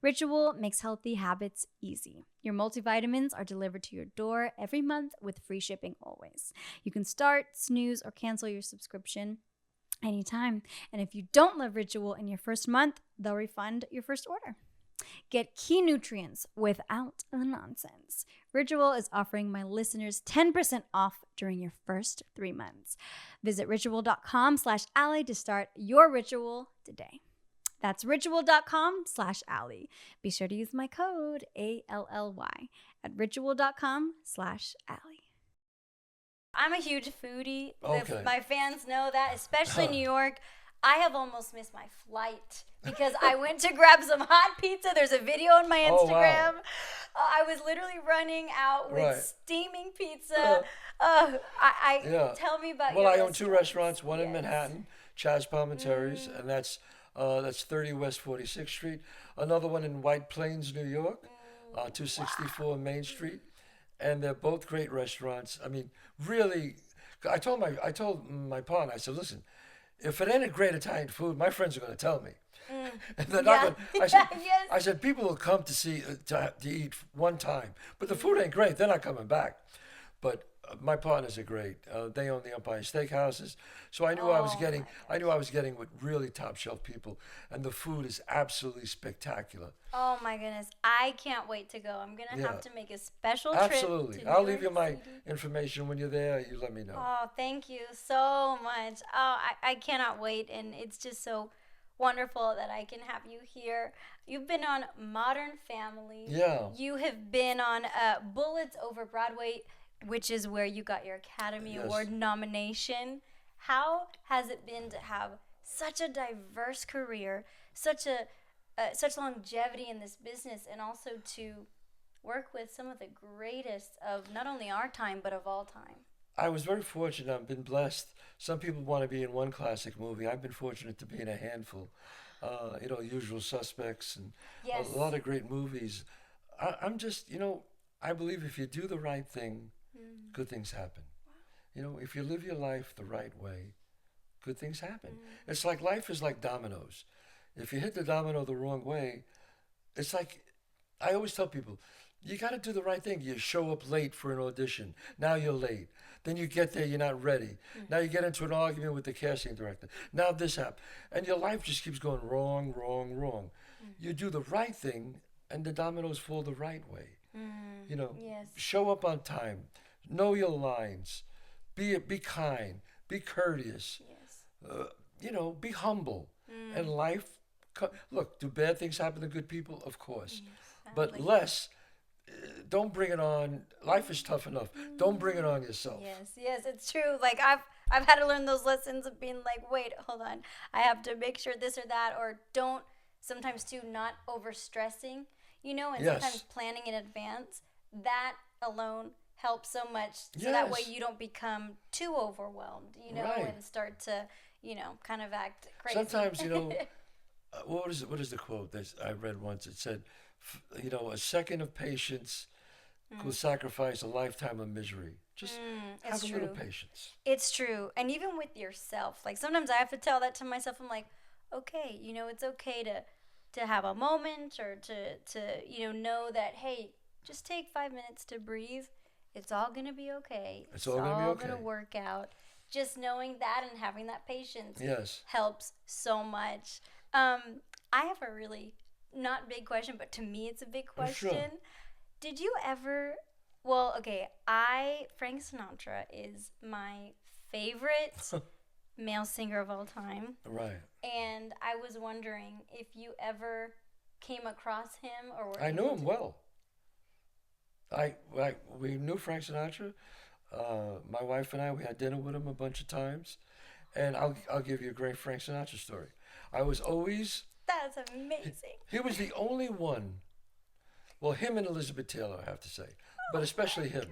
Ritual makes healthy habits easy. Your multivitamins are delivered to your door every month with free shipping always. You can start, snooze, or cancel your subscription anytime. And if you don't love Ritual in your first month, they'll refund your first order. Get key nutrients without the nonsense. Ritual is offering my listeners 10% off during your first 3 months. Visit ritual.com/Allie to start your ritual today. That's ritual.com/Allie. Be sure to use my code ALLY at ritual.com/Allie. I'm a huge foodie. Okay. My fans know that, especially in New York. I have almost missed my flight because I went to grab some hot pizza. There's a video on my Instagram. Wow. I was literally running out with Right. steaming pizza. Tell me about your Well, I own 2 restaurants, one in Yes. Manhattan, Chazz Palminteri's, and that's 30 West 46th Street. Another one in White Plains, New York, 264 Main Street. And they're both great restaurants. I mean, really, I told my partner, I said, listen, if it ain't a great Italian food, my friends are going to tell me. And they're not going to. I said, people will come to see to eat one time, but the food ain't great. They're not coming back. But my partners are great. They own the Empire Steakhouses, so I knew I was getting with really top shelf people, and the food is absolutely spectacular. Oh my goodness, I can't wait to go. I'm gonna have to make a special trip. Absolutely, to I'll New leave you York my City. information when you're there. You let me know. Oh, thank you so much. Oh, I cannot wait, and it's just so wonderful that I can have you here. You've been on Modern Family. Yeah. You have been on Bullets Over Broadway, which is where you got your Academy Award nomination. How has it been to have such a diverse career, such longevity in this business, and also to work with some of the greatest of not only our time, but of all time? I was very fortunate. I've been blessed. Some people want to be in one classic movie. I've been fortunate to be in a handful. Usual Suspects and a lot of great movies. I'm just, I believe if you do the right thing, good things happen. Wow. If you live your life the right way, good things happen. It's like life is like dominoes. If you hit the domino the wrong way, it's like, I always tell people, you got to do the right thing. You show up late for an audition. Now you're late. Then you get there, you're not ready. Now you get into an argument with the casting director. Now this happened. And your life just keeps going wrong, wrong, wrong. You do the right thing, and the dominoes fall the right way. Show up on time. Know your lines. Be kind. Be courteous. Yes. be humble. And life, look, do bad things happen to good people? Of course. But less, don't bring it on. Life is tough enough. Don't bring it on yourself. Yes, it's true. Like I've had to learn those lessons of being like, wait, hold on, I have to make sure this or that, or don't. Sometimes too, not over stressing, and sometimes planning in advance. That alone helps so much, so that way you don't become too overwhelmed, and start to, kind of act crazy. Sometimes, what is the quote that I read once? It said, a second of patience will sacrifice a lifetime of misery. Just have a little patience. It's true. And even with yourself, like sometimes I have to tell that to myself. I'm like, okay, it's okay to have a moment, or to know that, hey, just take 5 minutes to breathe. It's all going to be okay. It's all going to work out. Just knowing that and having that patience helps so much. I have a really not big question, but to me it's a big question. Sure. Did you ever, Frank Sinatra is my favorite male singer of all time. Right. And I was wondering if you ever came across him or were I knew him well. We knew Frank Sinatra. My wife and we had dinner with him a bunch of times, and I'll give you a great Frank Sinatra story. That's amazing. He was the only one. Well, him and Elizabeth Taylor, I have to say, but especially him.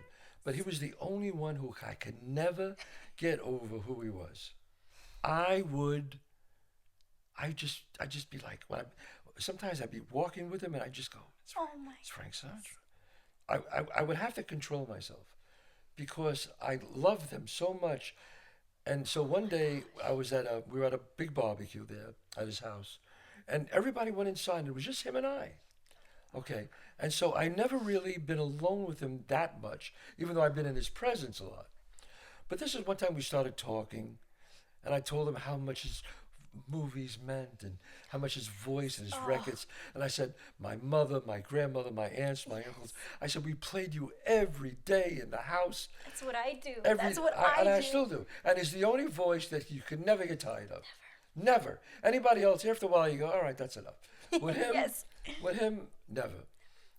But he was the only one who I could never get over who he was. I'd just be like, sometimes I'd be walking with him and I'd just go, it's Frank Sinatra. I would have to control myself because I loved him so much. And so one day we were at a big barbecue there at his house, and everybody went inside and it was just him and I. Okay. And so I never really been alone with him that much, even though I've been in his presence a lot. But this is one time we started talking, and I told him how much his movies meant and how much his voice and his records. And I said, my mother, my grandmother, my aunts, my uncles, I said, we played you every day in the house. That's what I do. And I still do. And it's the only voice that you could never get tired of. Never. Anybody else, after a while, you go, all right, that's enough. With him, with him, never.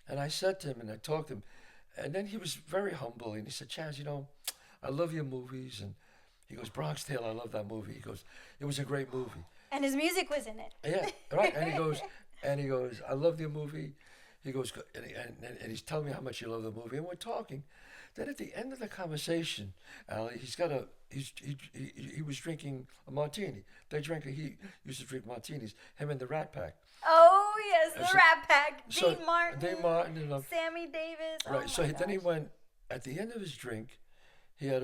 And I said to him, and I talked to him, and then he was very humble, and he said, Chazz, I love your movies. And he goes, Bronx Tale, I love that movie. He goes, it was a great movie. And his music was in it. Yeah, right. And he goes, I love your movie. He goes, and he's telling me how much he loved the movie, and we're talking. Then at the end of the conversation, Allie, he was drinking a martini. He used to drink martinis, him and the Rat Pack. Oh, yes, the Rat Pack. Dean Martin and Sammy Davis. Right, then he went, at the end of his drink, he had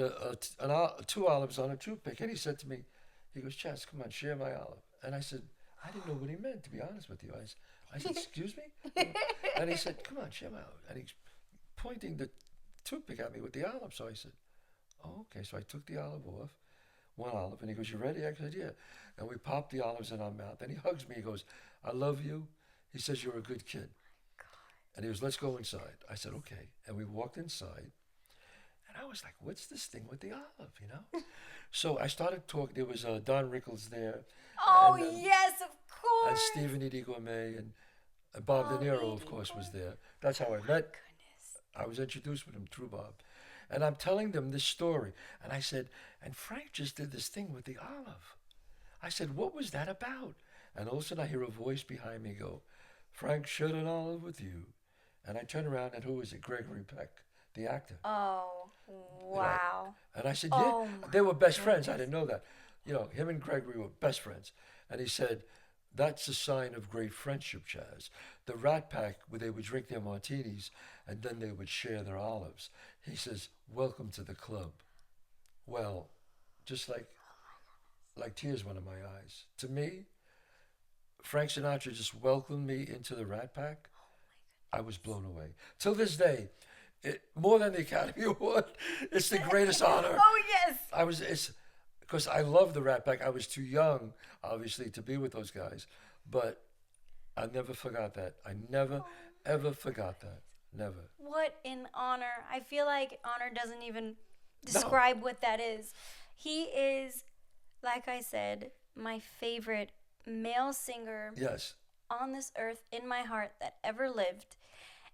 two olives on a toothpick, and he said to me, he goes, Chazz, come on, share my olive. And I said, I didn't know what he meant, to be honest with you. I said, excuse me? And he said, come on, share my olive. And he's pointing the toothpick at me with the olive. So I said, oh, okay. So I took the olive off, one olive, and he goes, you ready? I said, yeah. And we popped the olives in our mouth. And he hugs me. He goes, I love you. He says, you're a good kid. And he goes, let's go inside. I said, okay. And we walked inside. And I was like, what's this thing with the olive, So I started talking. There was Don Rickles there. Oh, yes, of course. And Stephen E.D. Gourmet and Bob De Niro, of course, was there. That's how I met. I was introduced with him through Bob. And I'm telling them this story. And I said, and Frank just did this thing with the olive. I said, what was that about? And all of a sudden I hear a voice behind me go, Frank shared an olive with you. And I turn around and who is it? Gregory Peck, the actor. Oh, wow. And I said, yeah, they were best friends. I didn't know that. Him and Gregory were best friends. And he said, that's a sign of great friendship, Chazz. The Rat Pack, where they would drink their martinis, and then they would share their olives. He says, welcome to the club. Well, just like tears went in my eyes. To me, Frank Sinatra just welcomed me into the Rat Pack. I was blown away. Till this day, more than the Academy Award, it's the greatest honor. Oh, yes. Because I love the Rat Pack. I was too young, obviously, to be with those guys. But I never forgot that. I never, ever forgot that. Never. What an honor. I feel like honor doesn't even describe what that is. He is like I said, my favorite male singer Yes. on this earth in my heart that ever lived.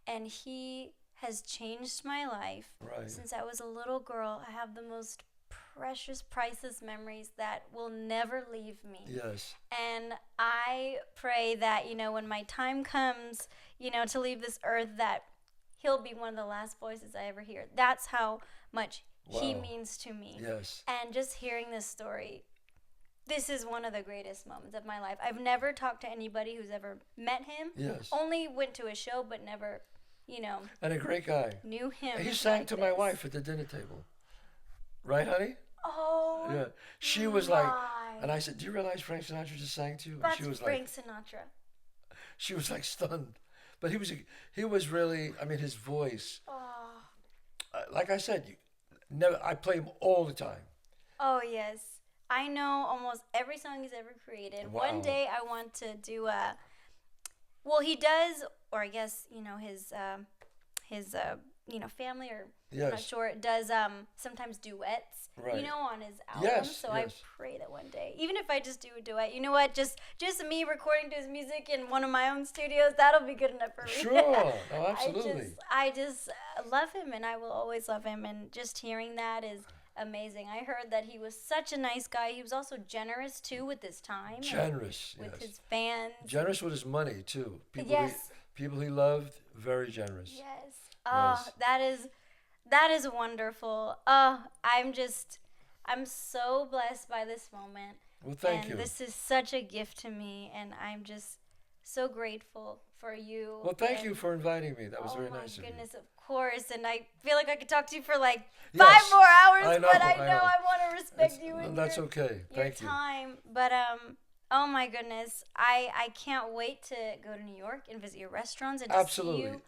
And he has changed my life. Right. Since I was a little girl, I have the most precious, priceless memories that will never leave me. Yes. And I pray that, when my time comes, to leave this earth, that he'll be one of the last voices I ever hear. That's how much he means to me. Yes. And just hearing this story, this is one of the greatest moments of my life. I've never talked to anybody who's ever met him. Yes. Only went to a show, but never, And a great guy. knew him. He sang like to my this. wife at the dinner table. Right, honey? Oh, Yeah. She was like, my. and I said, "Do you realize Frank Sinatra just sang to you?" And That's she was Frank like, Sinatra. she was like stunned. But he was really, I mean, his voice. Oh. Like I said, I play him all the time. Oh, yes. I know almost every song he's ever created. Wow. One day I want to do well, he does, or I guess, his family, or I'm not Yes. sure, does sometimes duets, Right. on his album. Yes, So I yes. pray that one day, even if I just do a duet, you know what, just me recording to his music in one of my own studios, that'll be good enough for me. Sure. Oh, absolutely. I just love him, and I will always love him, and just hearing that is amazing. I heard that he was such a nice guy. He was also generous too with his time. and Generous. with Yes. his fans. Generous with his money too. Yes. People he loved, very generous. Yes. Oh, Yes. that is wonderful. Oh, I'm so blessed by this moment. Well, thank and you. This is such a gift to me, and I'm just so grateful for you. Well, thank and- you for inviting me. That was very Oh my nice of you. goodness, of course. And I feel like I could talk to you for like Yes. 5 more hours, I know, but I I know know. I want to respect you and That's your, okay. your Thank you. time. But oh my goodness, I can't wait to go to New York and visit your restaurants and to Absolutely. see you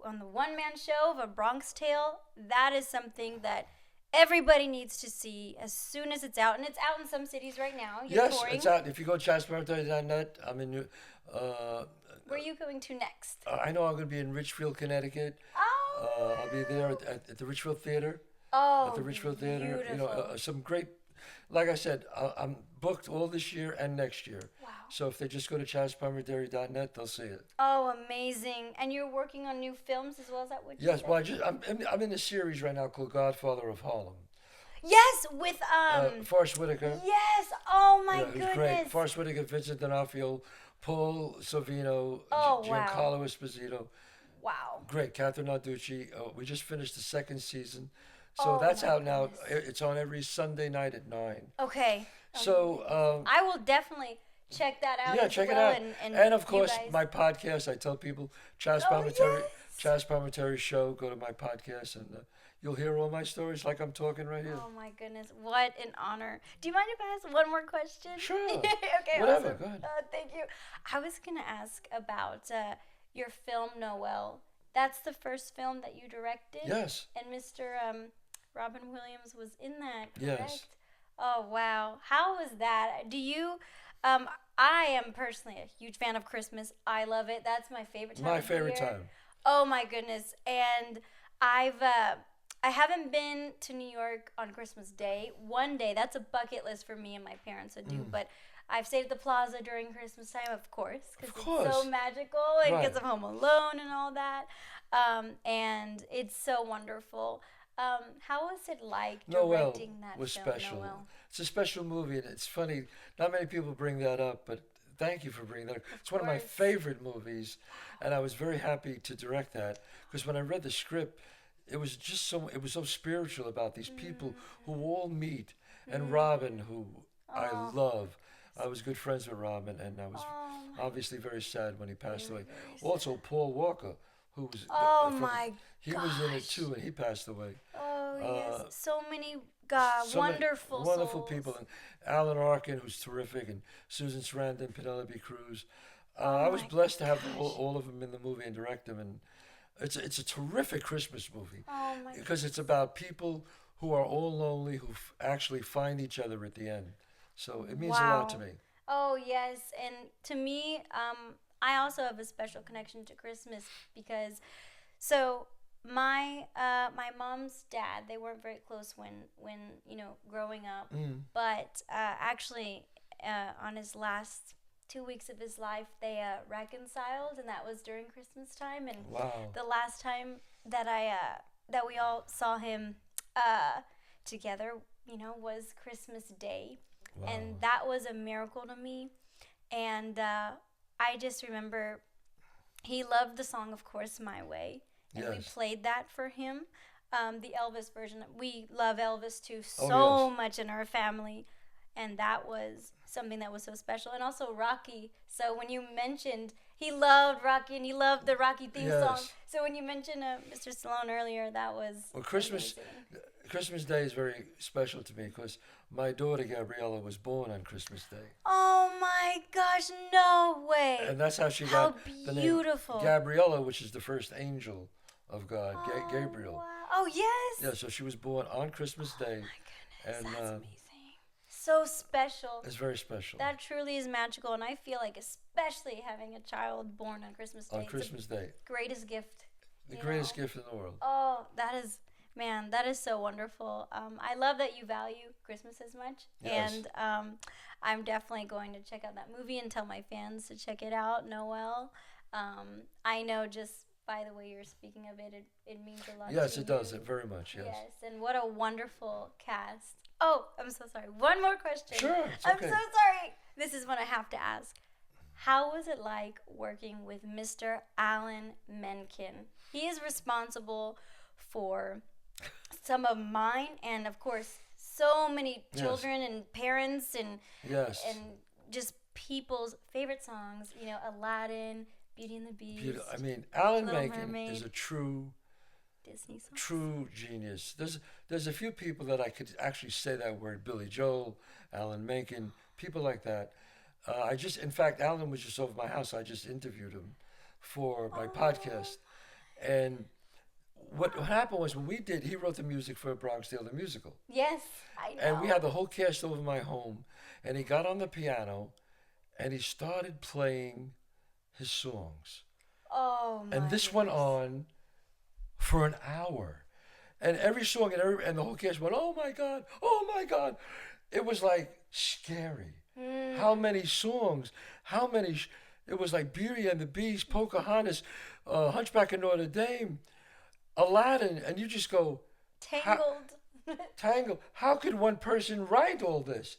on the one-man show of A Bronx Tale. That is something that everybody needs to see as soon as it's out, and it's out in some cities right now. You're Yes, touring. it's out. If you go to ChazzPalminteri.net, I'm in Where are you going to next? I know I'm going to be in Richfield, Connecticut. Oh, I'll be there at the Richfield Theater. oh, At the Richfield Theater. beautiful. Some great, like I said, I'm booked all this year and next year. Wow. So if they just go to ChazzPalminteri.net, they'll see it. Oh, amazing! And you're working on new films as well. Is that what you Yes, said? well, I'm in a series right now called Godfather of Harlem. Yes, with Forrest Whitaker. Yes. Oh my Who's goodness. great. Forrest Whitaker, Vincent D'Onofrio, Paul Sorvino, Oh, Giancarlo Esposito. Wow. Great. Catherine Narducci. We just finished the second season. So Oh, that's my out now. goodness. It's on every Sunday night at 9. Okay. So, I will definitely check that out. yeah, as check it well, out. And And of you course, guys- my podcast, I tell people, Chazz Oh, Palminteri, yes. Chazz Palminteri Show. Go to my podcast and you'll hear all my stories like I'm talking right here. Oh my goodness, what an honor! Do you mind if I ask one more question? Sure. Okay. Whatever, Awesome. go ahead. Thank you. I was gonna ask about your film Noel. That's the first film that you directed. Yes. And Mr. Robin Williams was in that, Yes. correct? Oh, wow. How was that? Do you, I am personally a huge fan of Christmas. I love it. That's my favorite time My of the favorite year. time. Oh, my goodness. And I haven't been to New York on Christmas Day. One day, that's a bucket list for me and my parents to do, Mm. but I've stayed at the Plaza during Christmas time, of course, because Of it's course. so magical and Right. because of Home Alone and all that. And it's so wonderful. How was it like Noel directing that was film, special. Noel? It's a special movie, and it's funny. Not many people bring that up, but thank you for bringing that up. It's one of my course. favorite movies, and I was very happy to direct that because when I read the script, it was just it was so spiritual about these people who all meet, and Robin, who I love. I was good friends with Robin, and I was Oh, my obviously very sad when he passed away. very Also, Paul Walker, who was Oh, my he was in it gosh. too, and he passed away. Oh, Uh, yes. So many So many wonderful wonderful souls. people, and Alan Arkin, who's terrific, and Susan Sarandon, Penelope Cruz. Oh I was my blessed to have gosh. all of them in the movie and direct them, and it's a terrific Christmas movie Oh, my because it's about people who are all lonely who actually find each other at the end. So it means a lot to Wow. me. Oh, yes. And to me, I also have a special connection to Christmas because, so my mom's dad, they weren't very close when growing up, but actually on his last 2 weeks of his life they reconciled, and that was during Christmas time. And Wow. the last time that that we all saw him together, was Christmas Day. Wow. And that was a miracle to me. And I just remember he loved the song, of course, My Way. And we played that for him. The Elvis version. We love Elvis too so much in our family. And that was something that was so special. And also Rocky. So when you mentioned he loved Rocky and he loved the Rocky theme song. So when you mentioned Mr. Stallone earlier, that was Christmas Day is very special to me because my daughter Gabriella was born on Christmas Day. Oh my gosh, no way. And that's how she got the name Gabriella, which is the first angel of God, Gabriel. Wow. Oh, yes. Yeah, so she was born on Christmas Day. Oh my goodness, and, that's amazing. So special. It's very special. That truly is magical, and I feel like especially having a child born on Christmas Day. On Christmas Day. Greatest gift. The greatest gift in the world. Oh, that is so wonderful. I love that you value Christmas as much. Yes. And I'm definitely going to check out that movie and tell my fans to check it out, Noel. I know just by the way you're speaking of it, it means a lot to you. Yes, it does. It very much, yes. Yes, and what a wonderful cast. Oh, I'm so sorry. One more question. Sure, it's I'm okay. so sorry. This is what I have to ask. How was it like working with Mr. Alan Menken? He is responsible for some of mine and, of course, so many children and parents and just people's favorite songs. Aladdin, Beauty and the Beast. I mean, Alan Little Menken Mermaid. is a true Disney songs. True genius. There's a few people that I could actually say that word. Billy Joel, Alan Menken, people like that. In fact, Alan was just over my house. I just interviewed him for my podcast. And what happened was he wrote the music for A Bronx Tale, the musical. Yes, I know. And we had the whole cast over my home. And he got on the piano and he started playing his songs. Oh, my And this went on for an hour, and every song and the whole cast went, oh my God. It was like scary. How many songs, it was like Beauty and the Beast, Pocahontas, Hunchback of Notre Dame, Aladdin, and you just go, Tangled. How could one person write all this?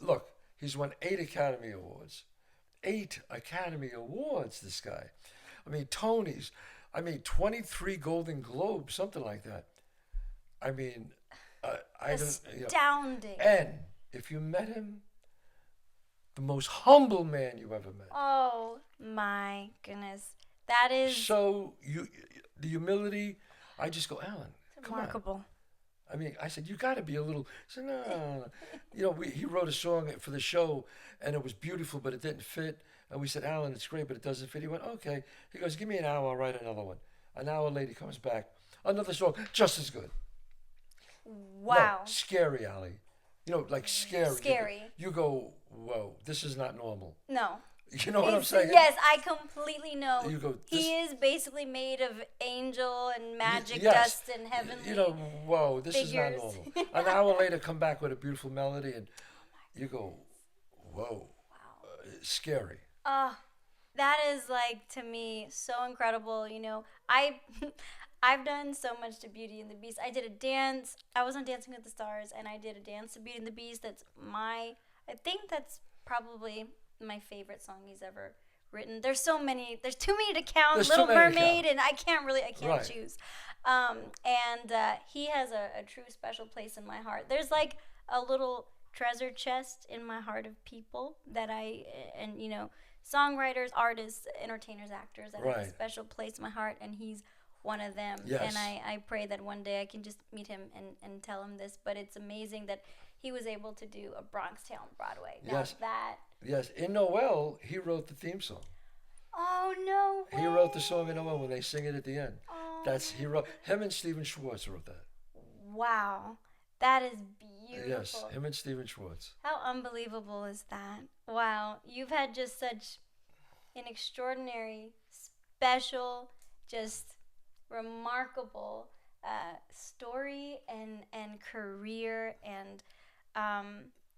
Look, he's won 8 Academy Awards. 8 Academy Awards, this guy. I mean, Tonys. 23 Golden Globes, something like that. I mean, astounding. And if you met him, the most humble man you ever met. Oh my goodness, that is so the humility. I just go, Alan, remarkable. Come on. I mean, I said, you got to be a little. He said, no. He wrote a song for the show, and it was beautiful, but it didn't fit. And we said, Alan, it's great, but it doesn't fit. He went, okay. He goes, give me an hour, I'll write another one. An hour later, he comes back. Another song, just as good. Wow. No, scary, Ali. Like scary. Scary. You go, whoa, this is not normal. No. You know what I'm saying? Yes, I completely know. You go, he is basically made of angel and magic dust and heavenly whoa, this figures. Is not normal. An hour later, come back with a beautiful melody, and you go, whoa. Wow. Scary. That is like, to me, so incredible. I've done so much to Beauty and the Beast. I did a dance. I was on Dancing with the Stars, and I did a dance to Beauty and the Beast. I think that's probably my favorite song he's ever written. There's so many. There's too many to count. Little Mermaid, and I can't choose. And he has a true special place in my heart. There's like a little treasure chest in my heart of people that songwriters, artists, entertainers, actors that have a special place in my heart, and he's one of them. Yes. And I pray that one day I can just meet him and tell him this. But it's amazing that he was able to do A Bronx Tale on Broadway. Yes, in Noel, he wrote the theme song. Oh, no way. He wrote the song in Noel when they sing it at the end. Oh. Him and Stephen Schwartz wrote that. Wow. That is beautiful. Yes, him and Stephen Schwartz. How unbelievable is that? Wow. You've had just such an extraordinary, special, just remarkable story and career and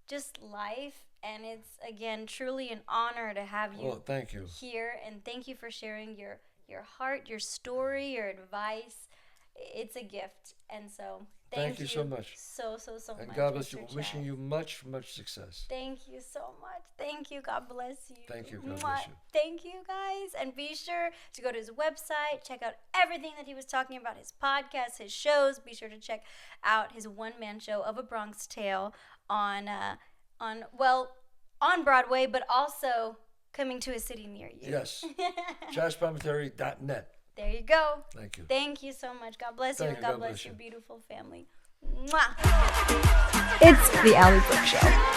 just life. And it's, again, truly an honor to have you, thank you here. And thank you for sharing your heart, your story, your advice. It's a gift. And so thank you so much. So And much. God bless you. Mr. Wishing Chazz. you much, much success. Thank you so much. Thank you. God bless you. Thank you. God Mwah. bless you. Thank you, guys. And be sure to go to his website, check out everything that he was talking about, his podcast, his shows. Be sure to check out his one-man show of A Bronx Tale on Broadway, but also coming to a city near you. Yes. ChazzPalminteri.net. There you go. Thank you. Thank you so much. God bless you, Thank and you. God God bless bless your you. beautiful family. Mwah. It's the Allie Brooke Show.